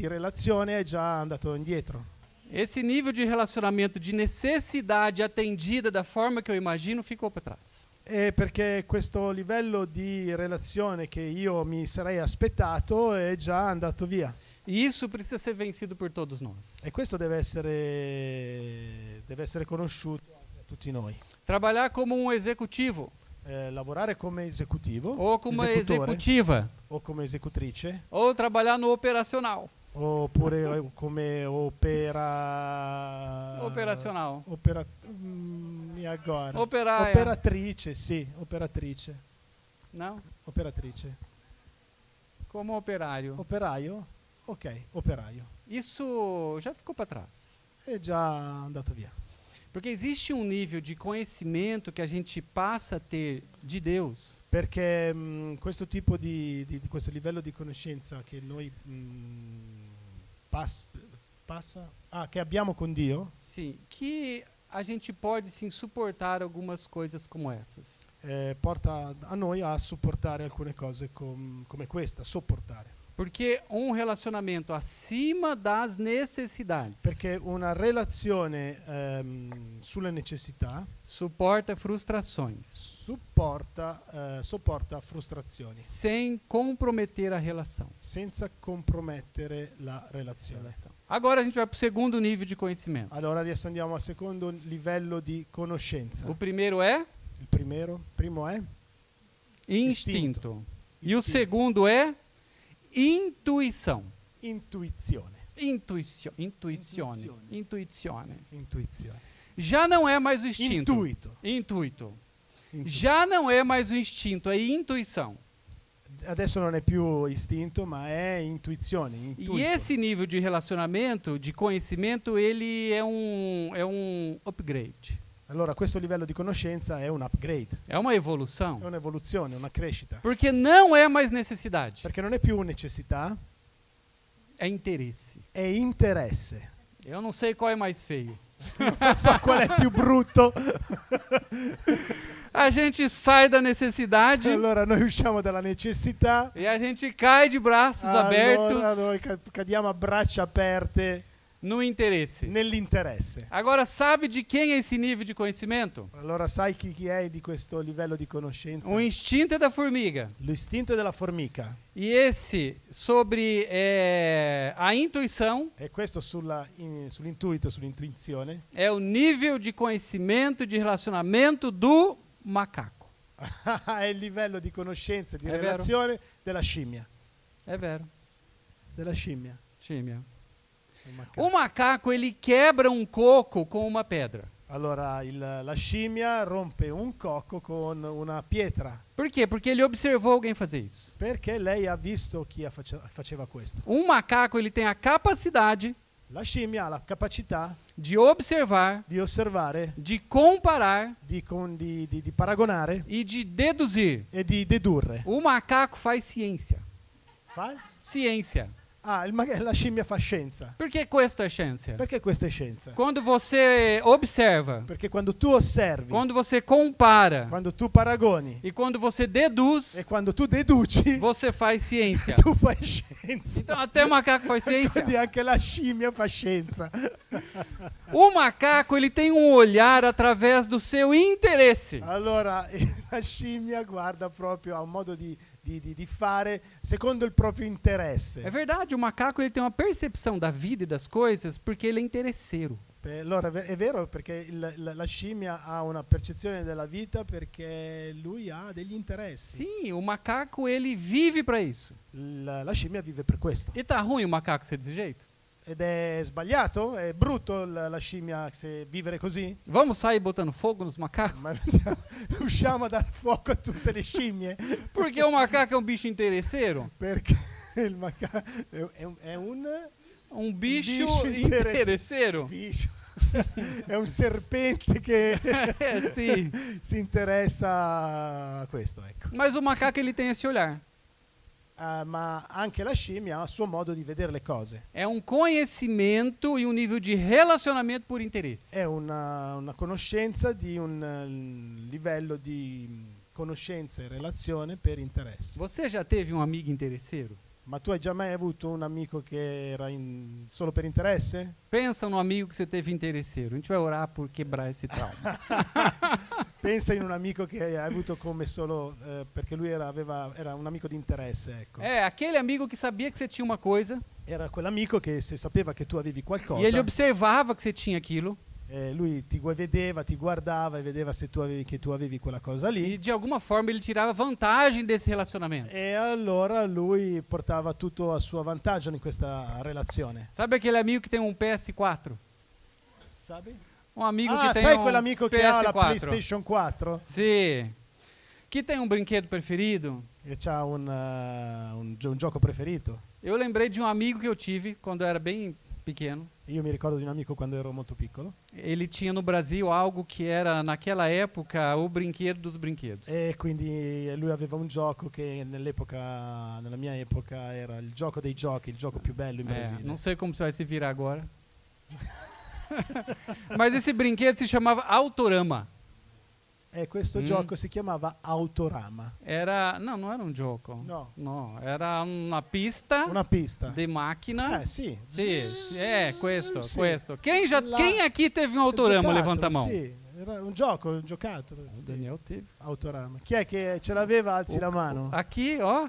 [SPEAKER 2] relazione è già andato indietro.
[SPEAKER 1] Esse nível de relacionamento de necessidade atendida da forma que eu imagino ficou para trás.
[SPEAKER 2] E perché questo livello di relazione che io mi sarei aspettato è già andato via.
[SPEAKER 1] E isso precisa ser vencido por todos nós.
[SPEAKER 2] E questo deve essere conosciuto anche a tutti noi.
[SPEAKER 1] Trabalhar como um executivo
[SPEAKER 2] Lavorare come esecutivo,
[SPEAKER 1] ou como uma
[SPEAKER 2] esecutore,
[SPEAKER 1] executiva,
[SPEAKER 2] o come esecutrice,
[SPEAKER 1] ou trabalhar no operacional.
[SPEAKER 2] oppure come
[SPEAKER 1] Operacional.
[SPEAKER 2] E agora?
[SPEAKER 1] Operaia.
[SPEAKER 2] Operatrice, sì, operatrice.
[SPEAKER 1] Não?
[SPEAKER 2] Operatrice.
[SPEAKER 1] Como operário.
[SPEAKER 2] Operaio? Ok, operaio.
[SPEAKER 1] Isso já ficou para trás.
[SPEAKER 2] È già andato via.
[SPEAKER 1] Porque existe um nível de conhecimento que a gente passa a ter de Deus,
[SPEAKER 2] Perché questo tipo di questo livello di conoscenza che noi che abbiamo con Dio,
[SPEAKER 1] sim, que a gente pode sim suportar algumas coisas como essas.
[SPEAKER 2] porta a noi a supportare alcune cose come questa, sopportare.
[SPEAKER 1] Porque um relacionamento acima das necessidades
[SPEAKER 2] Perché una relazione sulle necessità
[SPEAKER 1] suporta frustrações,
[SPEAKER 2] sopporta frustrazioni
[SPEAKER 1] sem comprometer a relação.
[SPEAKER 2] senza compromettere la relazione.
[SPEAKER 1] Agora a gente vai para o segundo nível de conhecimento.
[SPEAKER 2] Allora adesso andiamo al secondo livello di conoscenza.
[SPEAKER 1] O primeiro é
[SPEAKER 2] Il primo è
[SPEAKER 1] instinto. E o
[SPEAKER 2] Istinto.
[SPEAKER 1] segundo é intuição.
[SPEAKER 2] intuizione.
[SPEAKER 1] Intuizione. Já não é mais o instinto. Intuito. Já não é mais o instinto, é intuição.
[SPEAKER 2] Adesso non è più istinto, ma è intuizione. Intuito.
[SPEAKER 1] E esse nível de relacionamento, de conhecimento, ele é um upgrade.
[SPEAKER 2] Allora questo livello di conoscenza è un upgrade,
[SPEAKER 1] É uma evolução.
[SPEAKER 2] è un'evoluzione, una crescita.
[SPEAKER 1] Porque não é mais necessidade,
[SPEAKER 2] Perché non è più necessità,
[SPEAKER 1] é interesse.
[SPEAKER 2] è interesse.
[SPEAKER 1] Eu não sei qual é mais feio.
[SPEAKER 2] Non so qual è più brutto.
[SPEAKER 1] A gente sai da necessidade
[SPEAKER 2] Allora noi usciamo dalla necessità,
[SPEAKER 1] e a gente cai de braços
[SPEAKER 2] allora
[SPEAKER 1] abertos
[SPEAKER 2] noi cadiamo a braccia aperte
[SPEAKER 1] no interesse.
[SPEAKER 2] nell'interesse.
[SPEAKER 1] Agora, sabe de quem é esse nível de conhecimento?
[SPEAKER 2] Allora sai chi è di questo livello di conoscenza?
[SPEAKER 1] O instinto é da formiga.
[SPEAKER 2] L'istinto della formica.
[SPEAKER 1] E esse sobre a intuição
[SPEAKER 2] E questo sull'intuito, sull'intuizione.
[SPEAKER 1] é o nível de conhecimento, de relacionamento do macaco.
[SPEAKER 2] È il livello di conoscenza, di
[SPEAKER 1] È vero.
[SPEAKER 2] relazione della scimmia.
[SPEAKER 1] É vero.
[SPEAKER 2] Della scimmia.
[SPEAKER 1] Tímia.
[SPEAKER 2] Il macaco.
[SPEAKER 1] O macaco, ele quebra um coco com uma pedra.
[SPEAKER 2] Allora la scimmia rompe un cocco con una pietra.
[SPEAKER 1] Por quê? Porque ele observou alguém fazer isso.
[SPEAKER 2] Perché lei ha visto chi faceva questo.
[SPEAKER 1] Um macaco, ele tem a capacidade
[SPEAKER 2] La scimmia ha la capacità
[SPEAKER 1] de observar,
[SPEAKER 2] di osservare,
[SPEAKER 1] de comparar
[SPEAKER 2] di paragonare
[SPEAKER 1] e de deduzir.
[SPEAKER 2] e di dedurre.
[SPEAKER 1] O macaco faz ciência.
[SPEAKER 2] Faz?
[SPEAKER 1] Ciência.
[SPEAKER 2] La scimmia fa scienza.
[SPEAKER 1] Por que questo é ciência?
[SPEAKER 2] Perché questa è scienza?
[SPEAKER 1] Quando você observa,
[SPEAKER 2] Perché quando tu osservi,
[SPEAKER 1] quando você compara
[SPEAKER 2] quando tu paragoni
[SPEAKER 1] e quando você deduz,
[SPEAKER 2] e quando tu deduci,
[SPEAKER 1] você faz ciência.
[SPEAKER 2] tu fai scienza.
[SPEAKER 1] Então até o macaco faz ciência.
[SPEAKER 2] Quindi anche la scimmia fa scienza.
[SPEAKER 1] O macaco, ele tem um olhar através do seu interesse.
[SPEAKER 2] Allora la scimmia guarda proprio a un modo di fare secondo il proprio interesse.
[SPEAKER 1] É verdade, o macaco ele tem uma percepção da vida e das coisas porque ele é interesseiro.
[SPEAKER 2] Allora è vero perché la scimmia ha una percezione della vita perché lui ha degli interessi.
[SPEAKER 1] Sim, o macaco ele vive para isso.
[SPEAKER 2] La scimmia vive per questo.
[SPEAKER 1] E tá ruim o macaco ser desse jeito?
[SPEAKER 2] Ed è sbagliato? È brutto la scimmia se vivere così?
[SPEAKER 1] Vamos sair botando fogo nos macacos?
[SPEAKER 2] Ma usciamo a dar fuoco a tutte le scimmie?
[SPEAKER 1] Porque o macaco é um bicho interesseiro?
[SPEAKER 2] Perché il macaco è
[SPEAKER 1] Um bicho
[SPEAKER 2] bicho
[SPEAKER 1] interesseiro?
[SPEAKER 2] bicho. È un serpente che
[SPEAKER 1] Sim.
[SPEAKER 2] si interessa a questo, ecco.
[SPEAKER 1] Mas o macaco ele tem esse olhar.
[SPEAKER 2] Ma anche la scimmia ha il suo modo di vedere le cose.
[SPEAKER 1] É um conhecimento e um nível de relacionamento por interesse.
[SPEAKER 2] È una conoscenza di un livello di conoscenza e relazione per interesse.
[SPEAKER 1] Você já teve um amigo interesseiro?
[SPEAKER 2] Ma tu hai già mai avuto un amico che era solo per interesse?
[SPEAKER 1] Pensa no amigo que você teve interesseiro. A gente vai orar por quebrar esse trauma.
[SPEAKER 2] Pensa in un amico che hai avuto come solo perché lui era un amico di interesse, ecco.
[SPEAKER 1] É, aquele amigo que sabia que você tinha uma coisa
[SPEAKER 2] Era quell'amico che se sapeva che tu avevi qualcosa,
[SPEAKER 1] e ele observava que você tinha aquilo
[SPEAKER 2] lui ti vedeva, ti guardava e vedeva se tu avevi quella cosa lì.
[SPEAKER 1] e de alguma forma ele tirava vantagem desse relacionamento.
[SPEAKER 2] E allora lui portava tutto a suo vantaggio in questa relazione.
[SPEAKER 1] Sabe aquele amigo que tem um PS4?
[SPEAKER 2] Sabe?
[SPEAKER 1] Um amigo que tem
[SPEAKER 2] sai
[SPEAKER 1] um
[SPEAKER 2] quell'amico che ha la
[SPEAKER 1] PS4.
[SPEAKER 2] PlayStation 4?
[SPEAKER 1] Sim. Que tem um brinquedo preferido?
[SPEAKER 2] Che ha un gioco preferito.
[SPEAKER 1] Eu lembrei de um amigo que eu tive quando eu era bem pequeno.
[SPEAKER 2] Io mi ricordo di un amico quando ero molto piccolo.
[SPEAKER 1] Ele tinha no Brasil algo que era, naquela época, o brinquedo dos brinquedos.
[SPEAKER 2] E quindi lui aveva un gioco che nella mia epoca era il gioco dei giochi, il gioco più bello in Brasile.
[SPEAKER 1] Não sei como você vai se virar agora. Mas esse brinquedo se chamava Autorama.
[SPEAKER 2] E questo gioco si chiamava Autorama.
[SPEAKER 1] Não era um gioco.
[SPEAKER 2] No.
[SPEAKER 1] No, era una pista
[SPEAKER 2] Una pista.
[SPEAKER 1] de máquina.
[SPEAKER 2] Sì.
[SPEAKER 1] Sì, questo,
[SPEAKER 2] Sì.
[SPEAKER 1] questo.
[SPEAKER 2] La-
[SPEAKER 1] Quem aqui teve um Autorama?
[SPEAKER 2] Giocattolo,
[SPEAKER 1] Levanta a mão.
[SPEAKER 2] Sì, era un gioco, un giocattolo.
[SPEAKER 1] O
[SPEAKER 2] Sì.
[SPEAKER 1] Daniel teve.
[SPEAKER 2] Autorama. Chi è che ce l'aveva? Alzi la mano.
[SPEAKER 1] Aqui, ó,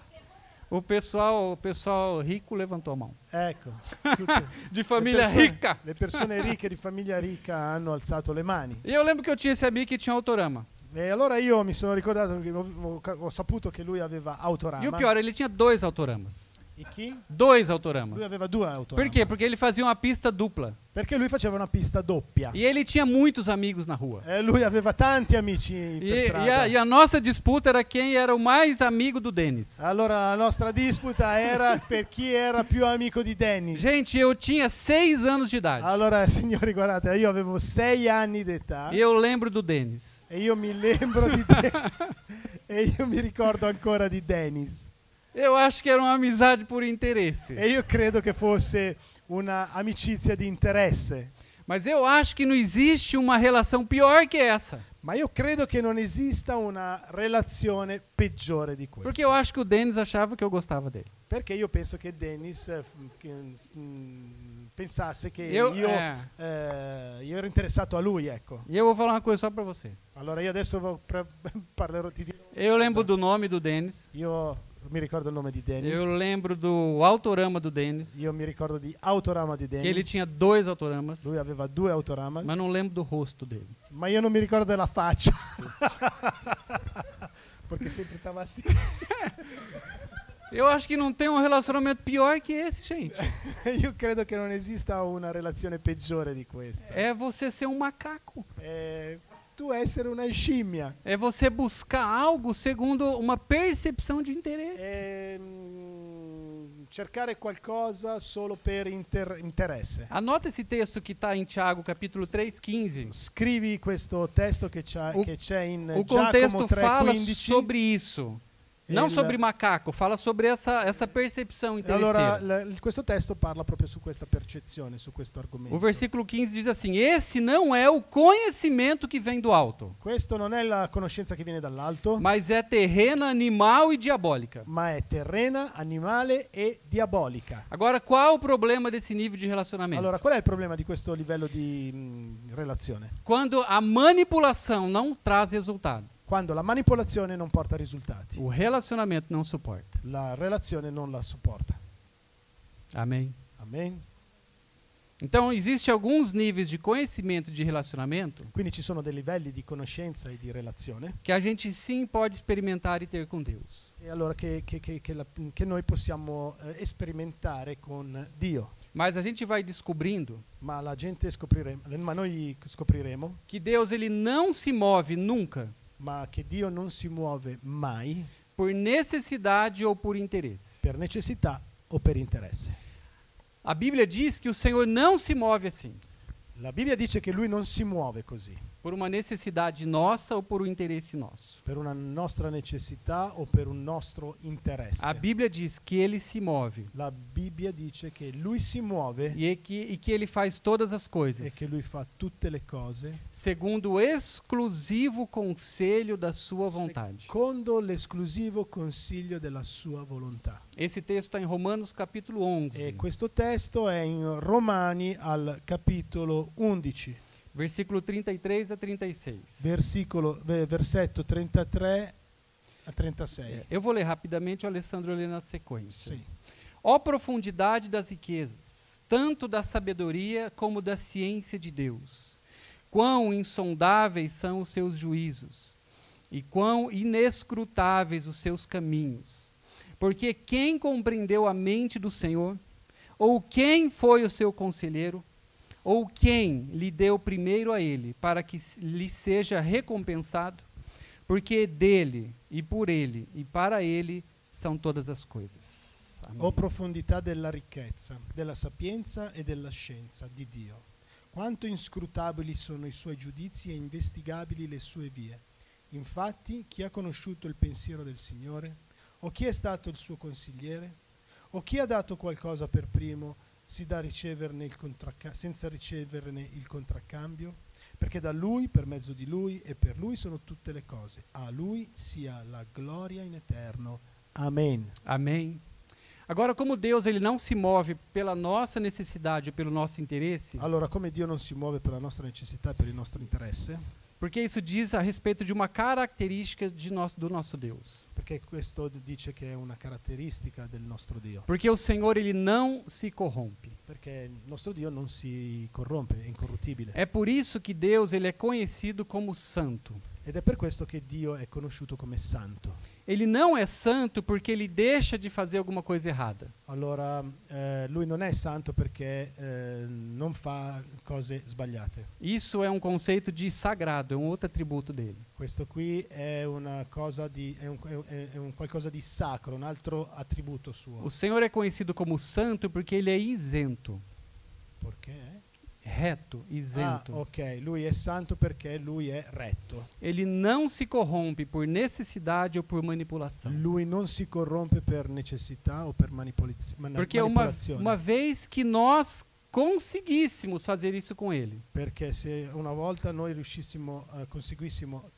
[SPEAKER 1] o pessoal rico levantou a mão.
[SPEAKER 2] Ecco. tutte
[SPEAKER 1] De família rica.
[SPEAKER 2] Le persone ricche di famiglia ricca hanno alzato le mani.
[SPEAKER 1] E eu lembro que eu tinha esse amigo que tinha Autorama.
[SPEAKER 2] E allora io mi sono ricordato che ho saputo che lui aveva Autorama.
[SPEAKER 1] E o pior, ele tinha 2 Autoramas.
[SPEAKER 2] E chi?
[SPEAKER 1] 2
[SPEAKER 2] Lui
[SPEAKER 1] Autoramas.
[SPEAKER 2] aveva 2 Autorama.
[SPEAKER 1] Por quê? Porque ele fazia uma pista dupla.
[SPEAKER 2] Perché lui faceva una pista doppia.
[SPEAKER 1] E ele tinha muitos amigos na rua.
[SPEAKER 2] E lui aveva tanti amici per strada.
[SPEAKER 1] E a nossa disputa era quem era o mais amigo do Denis.
[SPEAKER 2] Allora la nostra disputa era per chi era più amico di Dennis.
[SPEAKER 1] Gente, eu tinha 6 anos de idade.
[SPEAKER 2] Allora, signori, guardate, io avevo 6 anni d'età
[SPEAKER 1] E eu lembro do Denis.
[SPEAKER 2] e io mi lembro di e io mi ricordo ancora di Dennis.
[SPEAKER 1] Eu acho que era uma amizade por interesse.
[SPEAKER 2] E io credo che fosse una amicizia di interesse.
[SPEAKER 1] Mas eu acho que não existe uma relação pior que essa.
[SPEAKER 2] Ma io credo che non esista una relazione peggiore di questa.
[SPEAKER 1] Porque eu acho que o Denis achava que eu gostava dele.
[SPEAKER 2] Perché io penso che Dennis pensasse che
[SPEAKER 1] Io
[SPEAKER 2] io ero interessato a lui, ecco.
[SPEAKER 1] E eu vou falar uma coisa só pra você.
[SPEAKER 2] Allora io adesso parlerò di
[SPEAKER 1] Eu lembro do nome do Denis.
[SPEAKER 2] Io mi ricordo il nome di Dennis.
[SPEAKER 1] Eu lembro do Autorama do Denis.
[SPEAKER 2] Io mi ricordo di Autorama di Dennis.
[SPEAKER 1] Que ele tinha 2 Autoramas.
[SPEAKER 2] Lui aveva 2 Autoramas.
[SPEAKER 1] Mas não lembro do rosto dele.
[SPEAKER 2] Ma io non mi ricordo della faccia. Perché sempre stava assim.
[SPEAKER 1] Eu acho que não tem um relacionamento pior que esse, gente.
[SPEAKER 2] Io credo che non esista una relazione peggiore di questa.
[SPEAKER 1] É você ser um macaco.
[SPEAKER 2] Tu essere una scimmia.
[SPEAKER 1] É você buscar algo segundo uma percepção de interesse.
[SPEAKER 2] Cercare qualcosa solo per interesse.
[SPEAKER 1] Anota esse texto que está em Tiago, capítulo 3:15.
[SPEAKER 2] Scrivi questo testo che c'è in
[SPEAKER 1] O
[SPEAKER 2] Giacomo
[SPEAKER 1] contexto fala
[SPEAKER 2] 3:15.
[SPEAKER 1] sobre isso. Não sobre macaco, fala sobre essa percepção interesseira.
[SPEAKER 2] Allora, questo testo parla proprio su questa percezione, su questo argomento.
[SPEAKER 1] O versículo 15 diz assim: esse não é o conhecimento que vem do alto,
[SPEAKER 2] Questo non è la conoscenza che viene dall'alto,
[SPEAKER 1] mas é terrena, animal e diabólica.
[SPEAKER 2] ma è terrena, animale e diabolica.
[SPEAKER 1] Agora, qual o problema desse nível de relacionamento?
[SPEAKER 2] Allora, qual è il problema di questo livello di relazione?
[SPEAKER 1] Quando a manipulação não traz resultado,
[SPEAKER 2] Quando la manipolazione non porta risultati,
[SPEAKER 1] o relacionamento não suporta.
[SPEAKER 2] la relazione non la supporta.
[SPEAKER 1] Amém?
[SPEAKER 2] Amen?
[SPEAKER 1] Então, existem alguns níveis de conhecimento de relacionamento
[SPEAKER 2] Quindi ci sono dei livelli di conoscenza e di relazione,
[SPEAKER 1] que a gente sim pode experimentar e ter com Deus.
[SPEAKER 2] e allora che noi possiamo sperimentare con Dio.
[SPEAKER 1] Mas a gente vai descobrindo
[SPEAKER 2] Ma noi scopriremo
[SPEAKER 1] que Deus ele não se move nunca
[SPEAKER 2] ma che Dio non si muove mai
[SPEAKER 1] por necessidade ou por interesse.
[SPEAKER 2] per necessità o per interesse.
[SPEAKER 1] A Bíblia diz que o Senhor não se move assim,
[SPEAKER 2] La Bibbia dice che lui non si muove così,
[SPEAKER 1] por uma necessidade nossa ou por um interesse nosso.
[SPEAKER 2] per una nostra necessità o per un nostro interesse.
[SPEAKER 1] A Bíblia diz que ele se move
[SPEAKER 2] La Bibbia dice che lui si muove
[SPEAKER 1] e que ele faz todas as
[SPEAKER 2] e
[SPEAKER 1] coisas
[SPEAKER 2] che lui fa tutte le cose
[SPEAKER 1] segundo o exclusivo conselho da sua vontade.
[SPEAKER 2] secondo l'esclusivo consiglio della sua volontà.
[SPEAKER 1] Esse texto está em Romanos capítulo 11,
[SPEAKER 2] E questo testo è in Romani al capitolo 11,
[SPEAKER 1] versículo 33 a 36.
[SPEAKER 2] versetto 33 a 36.
[SPEAKER 1] Eu vou ler rapidamente, o Alessandro lê na sequência.
[SPEAKER 2] Sì.
[SPEAKER 1] Ó profundidade das riquezas, tanto da sabedoria como da ciência de Deus. Quão insondáveis são os seus juízos, e quão inescrutáveis os seus caminhos. Porque quem compreendeu a mente do Senhor? Ou quem foi o seu conselheiro? Ou quem lhe deu primeiro a ele, para que lhe seja recompensado? Porque dele, e por ele, e para ele são todas as coisas. Amém.
[SPEAKER 2] O profondità della ricchezza, della sapienza e della scienza di Dio. Quanto inscrutabili sono i suoi giudizi e investigabili le sue vie. Infatti, chi ha conosciuto il pensiero del Signore? O chi è stato il suo consigliere? O chi ha dato qualcosa per primo senza riceverne il contraccambio? Perché da Lui, per mezzo di Lui e per Lui sono tutte le cose. A Lui sia la gloria in eterno. Amen.
[SPEAKER 1] Amém. Agora, como Deus ele não se move pela nossa necessidade ou pelo nosso interesse,
[SPEAKER 2] Allora, come Dio non si muove per la nostra necessità e per il nostro interesse,
[SPEAKER 1] porque isso diz a respeito de uma característica do nosso Deus.
[SPEAKER 2] perché questo dice che è una caratteristica del nostro Dio.
[SPEAKER 1] Porque o Senhor ele não se corrompe.
[SPEAKER 2] Perché il nostro Dio non si corrompe, è incorruttibile.
[SPEAKER 1] É por isso que Deus ele é conhecido como santo.
[SPEAKER 2] Ed è per questo che Dio è conosciuto come santo.
[SPEAKER 1] Ele não é santo porque ele deixa de fazer alguma coisa errada.
[SPEAKER 2] Allora, lui non è santo perché non fa cose sbagliate.
[SPEAKER 1] Isso é um conceito de sagrado, é um outro atributo dele.
[SPEAKER 2] Questo qui è una cosa è un qualcosa di sacro, un altro attributo suo.
[SPEAKER 1] O Senhor é conhecido como santo porque ele é isento,
[SPEAKER 2] Perché?
[SPEAKER 1] reto, isento.
[SPEAKER 2] Ok, lui è santo perché lui è retto.
[SPEAKER 1] Ele não se corrompe por necessidade ou por manipulação.
[SPEAKER 2] Lui non si corrompe per necessità o per
[SPEAKER 1] Porque
[SPEAKER 2] manipolazione.
[SPEAKER 1] uma vez que nós conseguíssemos fazer isso com ele,
[SPEAKER 2] Perché se una volta noi conseguissimo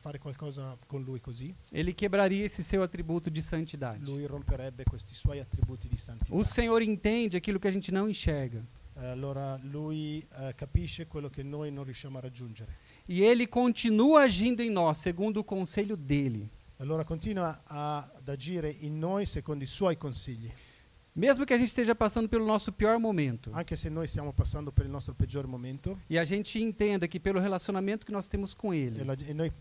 [SPEAKER 2] fare qualcosa con lui così,
[SPEAKER 1] ele quebraria esse seu atributo de santidade.
[SPEAKER 2] lui romperebbe questi suoi attributi di santità.
[SPEAKER 1] O Senhor entende aquilo que a gente não enxerga.
[SPEAKER 2] Allora lui capisce quello che noi non riusciamo a raggiungere.
[SPEAKER 1] E ele continua agindo em nós segundo o conselho dele.
[SPEAKER 2] Allora continua ad agire in noi secondo i suoi consigli.
[SPEAKER 1] Mesmo que a gente esteja passando pelo nosso pior momento,
[SPEAKER 2] Anche se noi stiamo passando per il nostro peggior momento
[SPEAKER 1] e a gente entenda que pelo relacionamento que nós temos com ele,
[SPEAKER 2] e noi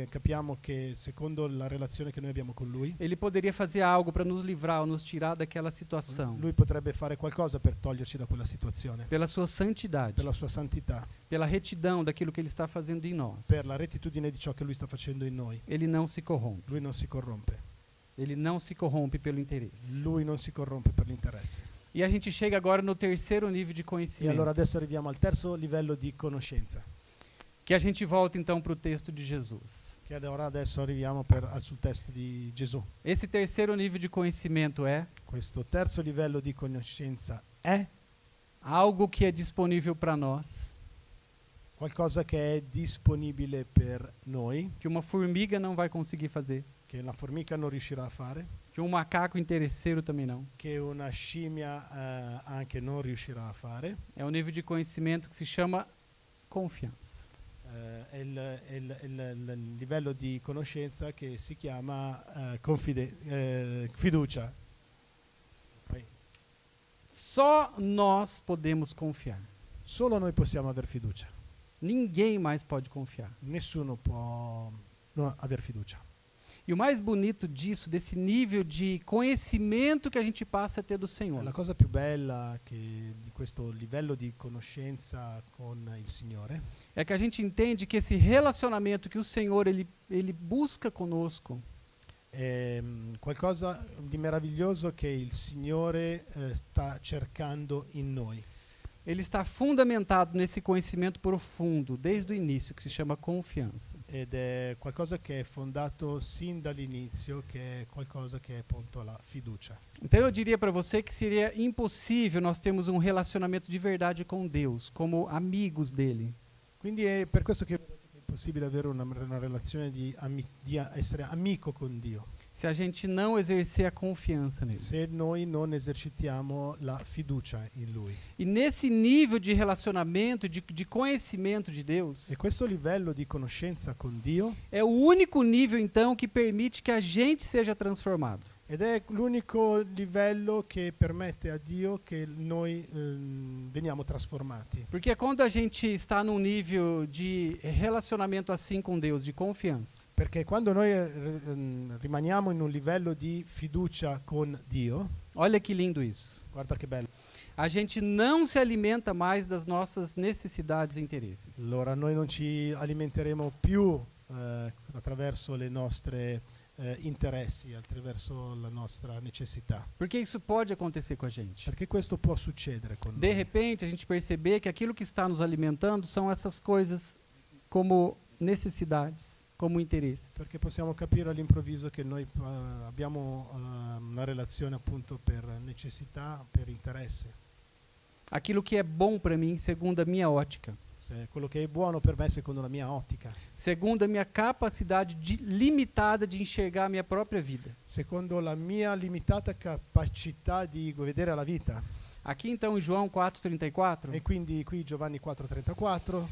[SPEAKER 2] capiamo che secondo la relazione che noi abbiamo con lui,
[SPEAKER 1] ele poderia fazer algo para nos livrar ou nos tirar daquela situação,
[SPEAKER 2] lui potrebbe fare qualcosa per toglierci da quella situazione,
[SPEAKER 1] pela sua santidade,
[SPEAKER 2] per la sua santità,
[SPEAKER 1] pela retidão daquilo que ele está fazendo em nós.
[SPEAKER 2] per la rettitudine di ciò che lui sta facendo in noi.
[SPEAKER 1] Ele não se corrompe.
[SPEAKER 2] Lui non si corrompe.
[SPEAKER 1] Ele não se corrompe pelo interesse.
[SPEAKER 2] Lui non si corrompe per l'interesse.
[SPEAKER 1] E a gente chega agora no terceiro nível de
[SPEAKER 2] E
[SPEAKER 1] conhecimento.
[SPEAKER 2] allora adesso arriviamo al terzo livello di conoscenza,
[SPEAKER 1] Que a gente volta então para o texto de Jesus.
[SPEAKER 2] che allora adesso arriviamo sul testo di Gesù.
[SPEAKER 1] Esse terceiro nível de conhecimento é
[SPEAKER 2] Questo terzo livello di conoscenza è
[SPEAKER 1] algo que é disponível para nós,
[SPEAKER 2] qualcosa che è disponibile per noi,
[SPEAKER 1] que uma formiga não vai conseguir fazer,
[SPEAKER 2] che la formica non riuscirà a fare,
[SPEAKER 1] que um macaco interesseiro também não.
[SPEAKER 2] che una scimmia anche non riuscirà a fare.
[SPEAKER 1] É um nível de conhecimento que se chama confiança.
[SPEAKER 2] È il livello di conoscenza che si chiama fiducia. Poi,
[SPEAKER 1] Só nós podemos confiar.
[SPEAKER 2] Solo noi possiamo aver fiducia.
[SPEAKER 1] Ninguém mais pode confiar.
[SPEAKER 2] Nessuno può non aver fiducia.
[SPEAKER 1] E o mais bonito disso, desse nível de conhecimento que a gente passa a ter do Senhor,
[SPEAKER 2] La cosa più bella di questo livello di conoscenza con il Signore
[SPEAKER 1] é que a gente entende que esse relacionamento que o Senhor ele busca conosco
[SPEAKER 2] è qualcosa di meraviglioso che il Signore sta cercando in noi.
[SPEAKER 1] ele está fundamentado nesse conhecimento profundo, desde o início, que se chama confiança.
[SPEAKER 2] Ed è qualcosa che è fondato sin dall'inizio, che è qualcosa che è appunto la fiducia.
[SPEAKER 1] Então eu diria para você que seria impossível nós termos um relacionamento de verdade com Deus, como amigos dele,
[SPEAKER 2] Quindi è per questo che è possibile avere una relazione di essere amico con Dio,
[SPEAKER 1] se a gente não exercer a confiança nele.
[SPEAKER 2] se noi non esercitiamo la fiducia in Lui.
[SPEAKER 1] E nesse nível de relacionamento, de conhecimento de Deus,
[SPEAKER 2] E questo livello di conoscenza con Dio
[SPEAKER 1] é o único nível, então, que permite que a gente seja transformado.
[SPEAKER 2] ed è l'unico livello che permette a Dio che noi veniamo trasformati.
[SPEAKER 1] Porque quando a gente está num nível de relacionamento assim com Deus, de confiança,
[SPEAKER 2] Perché quando noi rimaniamo in un livello di fiducia con Dio,
[SPEAKER 1] olha que lindo isso.
[SPEAKER 2] guarda che bello,
[SPEAKER 1] A gente não se alimenta mais das nossas necessidades e interesses.
[SPEAKER 2] allora noi non ci alimenteremo più attraverso le nostre interessi, attraverso la nostra necessità.
[SPEAKER 1] Porque isso pode acontecer com a gente.
[SPEAKER 2] Perché questo può succedere con
[SPEAKER 1] De
[SPEAKER 2] noi.
[SPEAKER 1] repente, a gente perceber que aquilo que está nos alimentando são essas coisas como necessidades, como interesses.
[SPEAKER 2] Perché possiamo capire all'improvviso che noi abbiamo una relazione appunto per necessità, per interesse.
[SPEAKER 1] Aquilo que é bom para mim, segundo a minha ótica,
[SPEAKER 2] Se quello che è buono per me secondo la mia ottica,
[SPEAKER 1] segundo a minha capacidade limitada de enxergar a minha própria vida.
[SPEAKER 2] secondo la mia limitata capacità di vedere la vita.
[SPEAKER 1] Aqui então em João 4,34,
[SPEAKER 2] E quindi qui Giovanni 4,34,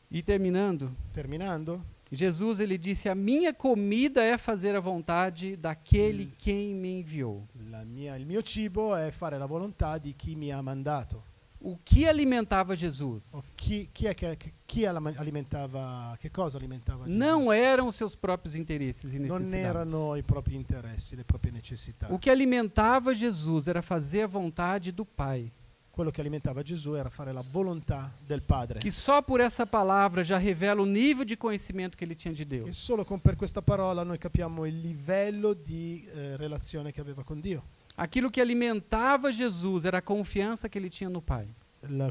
[SPEAKER 1] e terminando,
[SPEAKER 2] terminando,
[SPEAKER 1] Jesus ele disse: a minha comida é fazer a vontade daquele quem me enviou.
[SPEAKER 2] il mio cibo è fare la volontà di chi mi ha mandato.
[SPEAKER 1] O que alimentava Jesus?
[SPEAKER 2] Alimentava, che cosa alimentava Gesù?
[SPEAKER 1] Não eram os seus próprios interesses e
[SPEAKER 2] Non
[SPEAKER 1] necessidades.
[SPEAKER 2] erano i propri interessi, le proprie necessità.
[SPEAKER 1] O que alimentava Jesus era fazer a vontade do Pai.
[SPEAKER 2] Quello che alimentava Gesù era fare la volontà del Padre.
[SPEAKER 1] Que só por essa palavra já revela o nível de conhecimento que ele tinha de
[SPEAKER 2] E
[SPEAKER 1] Deus.
[SPEAKER 2] solo per questa parola noi capiamo il livello di relazione che aveva con Dio.
[SPEAKER 1] Aquilo que alimentava Jesus era a confianza que ele tinha no Pai.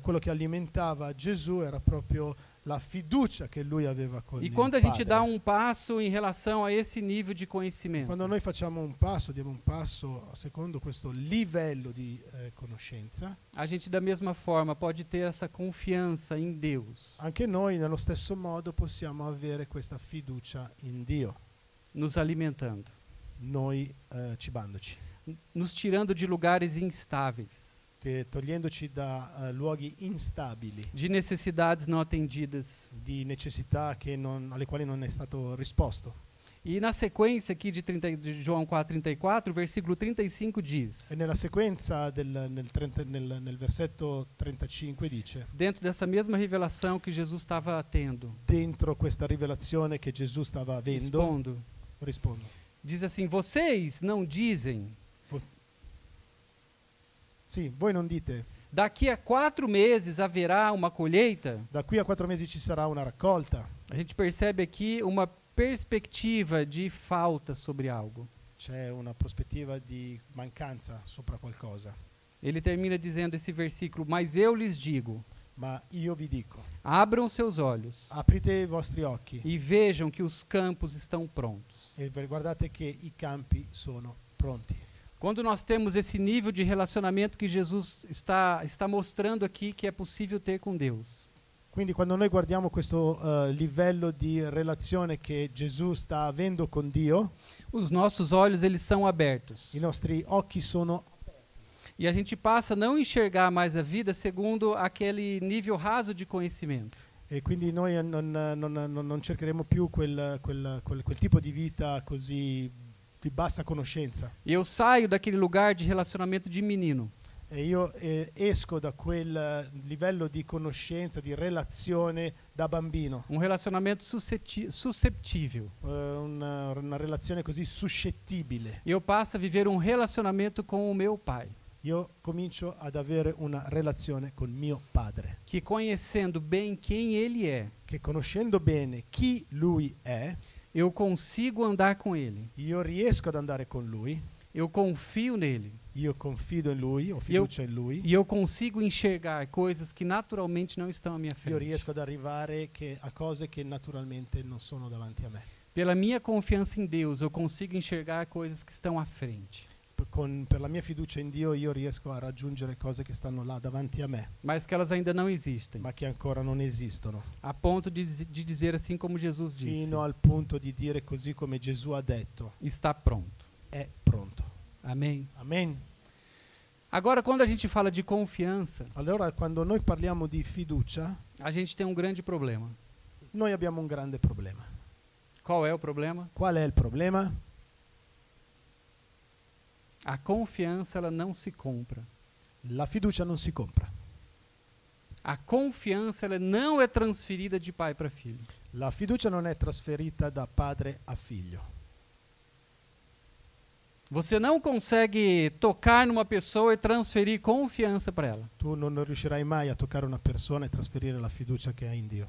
[SPEAKER 2] Quello che alimentava Gesù era proprio la fiducia che lui aveva con
[SPEAKER 1] E
[SPEAKER 2] il
[SPEAKER 1] quando a
[SPEAKER 2] Padre.
[SPEAKER 1] gente dá um passo em relação a esse nível de conhecimento,
[SPEAKER 2] Quando noi facciamo un passo, diamo un passo secondo questo livello di conoscenza,
[SPEAKER 1] a gente da mesma forma pode ter essa confiança em Deus,
[SPEAKER 2] anche noi nello stesso modo possiamo avere questa fiducia in Dio,
[SPEAKER 1] nos alimentando,
[SPEAKER 2] noi cibandoci,
[SPEAKER 1] nos tirando de lugares instáveis,
[SPEAKER 2] togliendoci da luoghi instabili,
[SPEAKER 1] de necessidades não atendidas.
[SPEAKER 2] di necessità alle quali non è stato risposto.
[SPEAKER 1] E na sequência aqui de João 4,34, o versículo 35 diz,
[SPEAKER 2] E nella sequenza nel versetto 35 dice,
[SPEAKER 1] dentro dessa mesma revelação que Jesus estava tendo,
[SPEAKER 2] dentro questa rivelazione che Gesù stava avendo, rispondo.
[SPEAKER 1] diz assim: vocês não dizem,
[SPEAKER 2] Sì, voi non dite,
[SPEAKER 1] daqui a 4 meses haverá uma colheita?
[SPEAKER 2] da qui a 4 mesi ci sarà una raccolta.
[SPEAKER 1] A gente percebe aqui uma perspectiva de falta sobre algo.
[SPEAKER 2] C'è una prospettiva di mancanza sopra qualcosa.
[SPEAKER 1] Ele termina dizendo esse versículo: mas eu lhes digo,
[SPEAKER 2] Ma io vi dico,
[SPEAKER 1] abram seus olhos
[SPEAKER 2] aprite i vostri occhi
[SPEAKER 1] e vejam que os campos estão prontos.
[SPEAKER 2] e guardate che i campi sono pronti.
[SPEAKER 1] Quando nós temos esse nível de relacionamento que Jesus está mostrando aqui que é possível ter com Deus,
[SPEAKER 2] Quindi quando noi guardiamo questo livello di relazione che Gesù sta avendo con Dio,
[SPEAKER 1] os nossos olhos eles são abertos.
[SPEAKER 2] i nostri occhi sono
[SPEAKER 1] E a gente passa a não enxergar mais a vida segundo aquele nível raso de conhecimento.
[SPEAKER 2] e quindi noi non cercheremo più quel tipo di vita così di bassa conoscenza.
[SPEAKER 1] Eu saio daquele lugar de relacionamento de menino.
[SPEAKER 2] E io esco da quel livello di conoscenza, di relazione da bambino.
[SPEAKER 1] Um relacionamento susceptível.
[SPEAKER 2] Una relazione così suscettibile.
[SPEAKER 1] Eu passo a viver um relacionamento com o meu pai,
[SPEAKER 2] Io comincio ad avere una relazione con mio padre,
[SPEAKER 1] que conhecendo bem quem ele é,
[SPEAKER 2] che conoscendo bene chi lui è,
[SPEAKER 1] eu consigo andar com ele.
[SPEAKER 2] io riesco ad andare con lui,
[SPEAKER 1] Eu confio nele.
[SPEAKER 2] io confido in lui, ho fiducia in lui,
[SPEAKER 1] E eu consigo enxergar coisas que naturalmente não estão à minha
[SPEAKER 2] io
[SPEAKER 1] frente.
[SPEAKER 2] riesco ad arrivare a cose che naturalmente non sono davanti a me.
[SPEAKER 1] Pela minha confiança em Deus, eu consigo enxergar coisas que estão à frente,
[SPEAKER 2] Per la mia fiducia in Dio io riesco a raggiungere cose che stanno là davanti a me,
[SPEAKER 1] mas que elas ainda não existem.
[SPEAKER 2] ma che ancora non esistono,
[SPEAKER 1] A ponto de dizer assim como Jesus disse:
[SPEAKER 2] fino al punto di dire così come Gesù ha detto,
[SPEAKER 1] está pronto.
[SPEAKER 2] è pronto.
[SPEAKER 1] Amém?
[SPEAKER 2] Amen.
[SPEAKER 1] Agora, quando a gente fala de confiança,
[SPEAKER 2] Allora, quando noi parliamo di fiducia,
[SPEAKER 1] a gente tem um grande problema.
[SPEAKER 2] noi abbiamo un grande problema.
[SPEAKER 1] Qual é o problema?
[SPEAKER 2] Qual è il problema?
[SPEAKER 1] A confiança, ela não se compra.
[SPEAKER 2] La fiducia non si compra.
[SPEAKER 1] A confiança, ela não é transferida de pai para filho.
[SPEAKER 2] La fiducia non è trasferita da padre a figlio.
[SPEAKER 1] Você não consegue tocar numa pessoa e transferir confiança para ela.
[SPEAKER 2] Tu non riuscirai mai a toccare una persona e trasferire la fiducia che hai in Dio.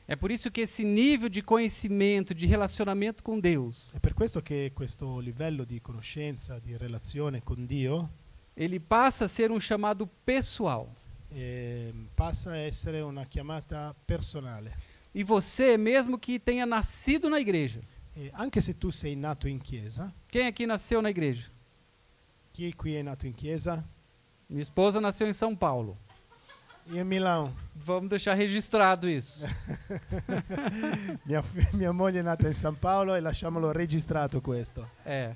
[SPEAKER 1] É por isso que esse nível de conhecimento, de relacionamento com Deus,
[SPEAKER 2] È per questo che questo livello di conoscenza, di relazione con Dio,
[SPEAKER 1] ele passa a ser um chamado pessoal.
[SPEAKER 2] passa a essere una chiamata personale.
[SPEAKER 1] E você, mesmo que tenha nascido na igreja,
[SPEAKER 2] E anche se tu sei nato in chiesa,
[SPEAKER 1] quem aqui nasceu na igreja?
[SPEAKER 2] chi qui è nato in chiesa?
[SPEAKER 1] Minha esposa nasceu em São Paulo.
[SPEAKER 2] Io in Milano.
[SPEAKER 1] Vamos deixar registrado isso.
[SPEAKER 2] Mia moglie è nata in San Paolo e lasciamolo registrato questo.
[SPEAKER 1] É.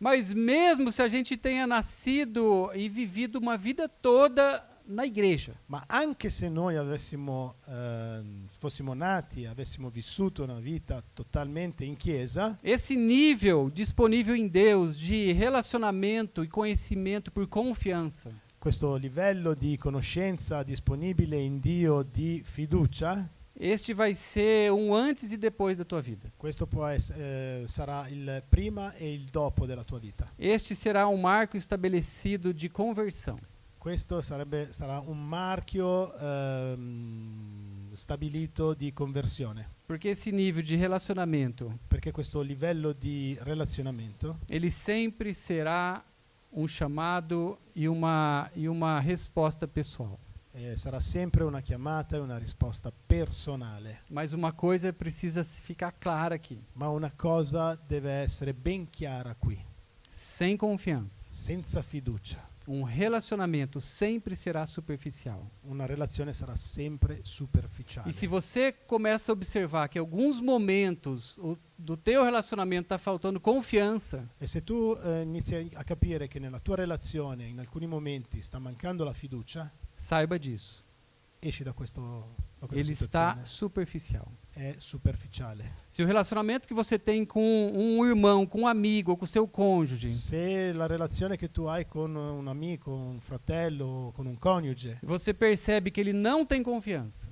[SPEAKER 1] Mas mesmo se a gente tenha nascido e vivido uma vida toda na igreja,
[SPEAKER 2] Ma anche se noi fossimo nati, avessimo vissuto una vita totalmente in chiesa,
[SPEAKER 1] esse nível disponível em Deus de relacionamento e conhecimento por confiança,
[SPEAKER 2] questo livello di conoscenza disponibile in Dio, di fiducia,
[SPEAKER 1] este vai ser um antes e depois da tua vida.
[SPEAKER 2] questo sarà il prima e il dopo della tua vita.
[SPEAKER 1] Este será um marco estabelecido de conversão.
[SPEAKER 2] Questo sarà un marchio stabilito di conversione,
[SPEAKER 1] Porque esse nível de relacionamento,
[SPEAKER 2] perché questo livello di relazionamento
[SPEAKER 1] ele sempre será um chamado e uma resposta pessoal.
[SPEAKER 2] sarà sempre una chiamata e una risposta personale.
[SPEAKER 1] Mas uma coisa precisa ficar clara aqui:
[SPEAKER 2] Ma una cosa deve essere ben chiara qui:
[SPEAKER 1] sem confiança,
[SPEAKER 2] senza fiducia,
[SPEAKER 1] um relacionamento sempre será superficial.
[SPEAKER 2] una relazione sarà sempre superficiale.
[SPEAKER 1] E se você começa a observar que em alguns momentos do teu relacionamento está faltando confiança,
[SPEAKER 2] E se tu inizi a capire che nella tua relazione in alcuni momenti sta mancando la fiducia,
[SPEAKER 1] saiba disso.
[SPEAKER 2] esci da questa
[SPEAKER 1] Ele
[SPEAKER 2] situazione.
[SPEAKER 1] está superficial.
[SPEAKER 2] È superficiale.
[SPEAKER 1] Se o relacionamento que você tem com um irmão, com um amigo, ou com o seu cônjuge,
[SPEAKER 2] Se la relazione che tu hai con un amico, un fratello, con un coniuge,
[SPEAKER 1] você percebe que ele não tem confiança,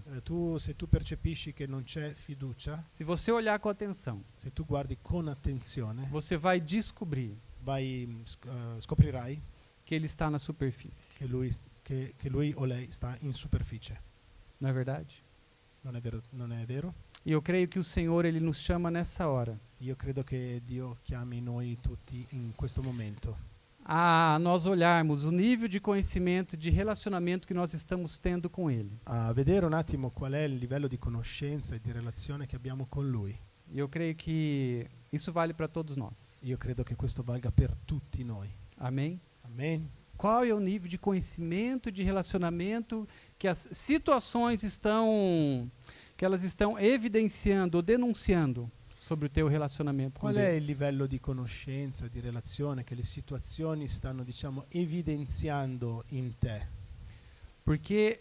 [SPEAKER 2] se tu percepisci che non c'è fiducia,
[SPEAKER 1] se você olhar com atenção,
[SPEAKER 2] se tu guardi con attenzione,
[SPEAKER 1] você vai descobrir
[SPEAKER 2] scoprirai
[SPEAKER 1] que ele está na superfície.
[SPEAKER 2] che lui o lei sta in superficie.
[SPEAKER 1] Não é verdade?
[SPEAKER 2] Non è vero?
[SPEAKER 1] E eu creio que o Senhor, ele nos chama nessa hora
[SPEAKER 2] Io credo che Dio chiami noi tutti in questo momento
[SPEAKER 1] a nós olharmos o nível de conhecimento, de relacionamento que nós estamos tendo com Ele.
[SPEAKER 2] a vedere un attimo qual è il livello di conoscenza e di relazione che abbiamo con Lui.
[SPEAKER 1] E eu creio que isso vale para todos nós.
[SPEAKER 2] Io credo che questo valga per tutti noi.
[SPEAKER 1] Amém?
[SPEAKER 2] Amen.
[SPEAKER 1] Qual é o nível de conhecimento, de relacionamento que as situações estão evidenciando ou denunciando sobre o teu relacionamento com
[SPEAKER 2] Qual è il
[SPEAKER 1] Deus?
[SPEAKER 2] livello di conoscenza, di relazione che le situazioni stanno, diciamo, evidenziando in te?
[SPEAKER 1] Porque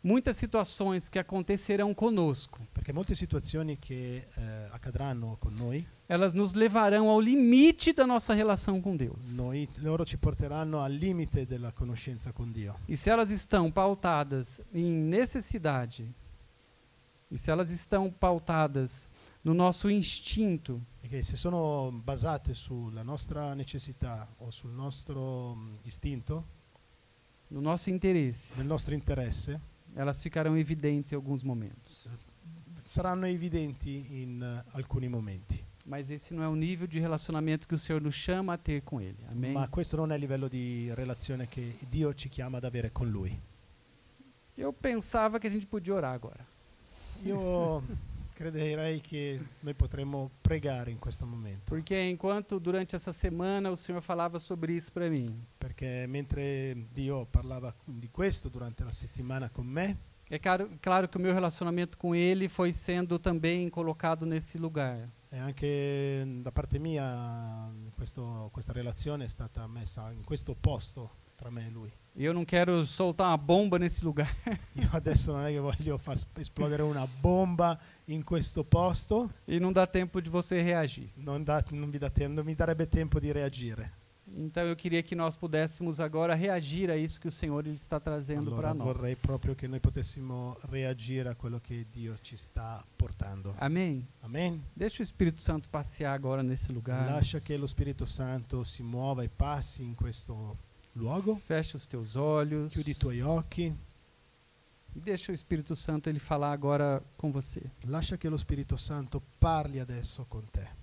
[SPEAKER 1] muitas situações que acontecerão conosco,
[SPEAKER 2] perché molte situazioni che accadranno con noi,
[SPEAKER 1] elas nos levarão ao limite da nossa relação com Deus.
[SPEAKER 2] loro ci porteranno al limite della conoscenza con Dio.
[SPEAKER 1] E se elas estão pautadas em necessidade, e se elas estão pautadas no nosso instinto,
[SPEAKER 2] Perché se sono basate sulla nostra necessità o sul nostro istinto,
[SPEAKER 1] no nosso interesse,
[SPEAKER 2] nel nostro interesse,
[SPEAKER 1] elas ficarão evidentes em alguns momentos.
[SPEAKER 2] saranno evidenti in alcuni momenti.
[SPEAKER 1] Mas esse não é o nível de relacionamento que o Senhor nos chama a ter com Ele. Amém?
[SPEAKER 2] Ma questo non è il livello di relazione che Dio ci chiama ad avere con Lui.
[SPEAKER 1] Eu pensava que a gente podia orar agora.
[SPEAKER 2] Io crederei che noi potremmo pregare in questo momento,
[SPEAKER 1] Porque enquanto durante essa semana o Senhor falava sobre isso para mim,
[SPEAKER 2] perché mentre Dio parlava di questo durante la settimana con me,
[SPEAKER 1] é claro que o meu relacionamento com Ele foi sendo também colocado nesse lugar.
[SPEAKER 2] e anche da parte mia questa relazione è stata messa in questo posto tra me e Lui.
[SPEAKER 1] E eu não quero soltar uma bomba nesse lugar,
[SPEAKER 2] Io adesso non è che voglio far esplodere una bomba in questo posto,
[SPEAKER 1] e não dá tempo de você reagir.
[SPEAKER 2] non mi darebbe tempo di reagire.
[SPEAKER 1] Então eu queria que nós pudéssemos agora reagir a isso que o Senhor ele está trazendo
[SPEAKER 2] Allora
[SPEAKER 1] para nós.
[SPEAKER 2] vorrei proprio che noi potessimo reagire a quello che Dio ci sta portando.
[SPEAKER 1] Amém?
[SPEAKER 2] Amen.
[SPEAKER 1] Deixa o Espírito Santo passear agora nesse lugar.
[SPEAKER 2] Lascia che lo Spirito Santo si muova e passi in questo luogo.
[SPEAKER 1] Fecha os teus olhos.
[SPEAKER 2] Chiudi i tuoi occhi.
[SPEAKER 1] E deixa o Espírito Santo ele falar agora com você.
[SPEAKER 2] Lascia che lo Spirito Santo parli adesso con te.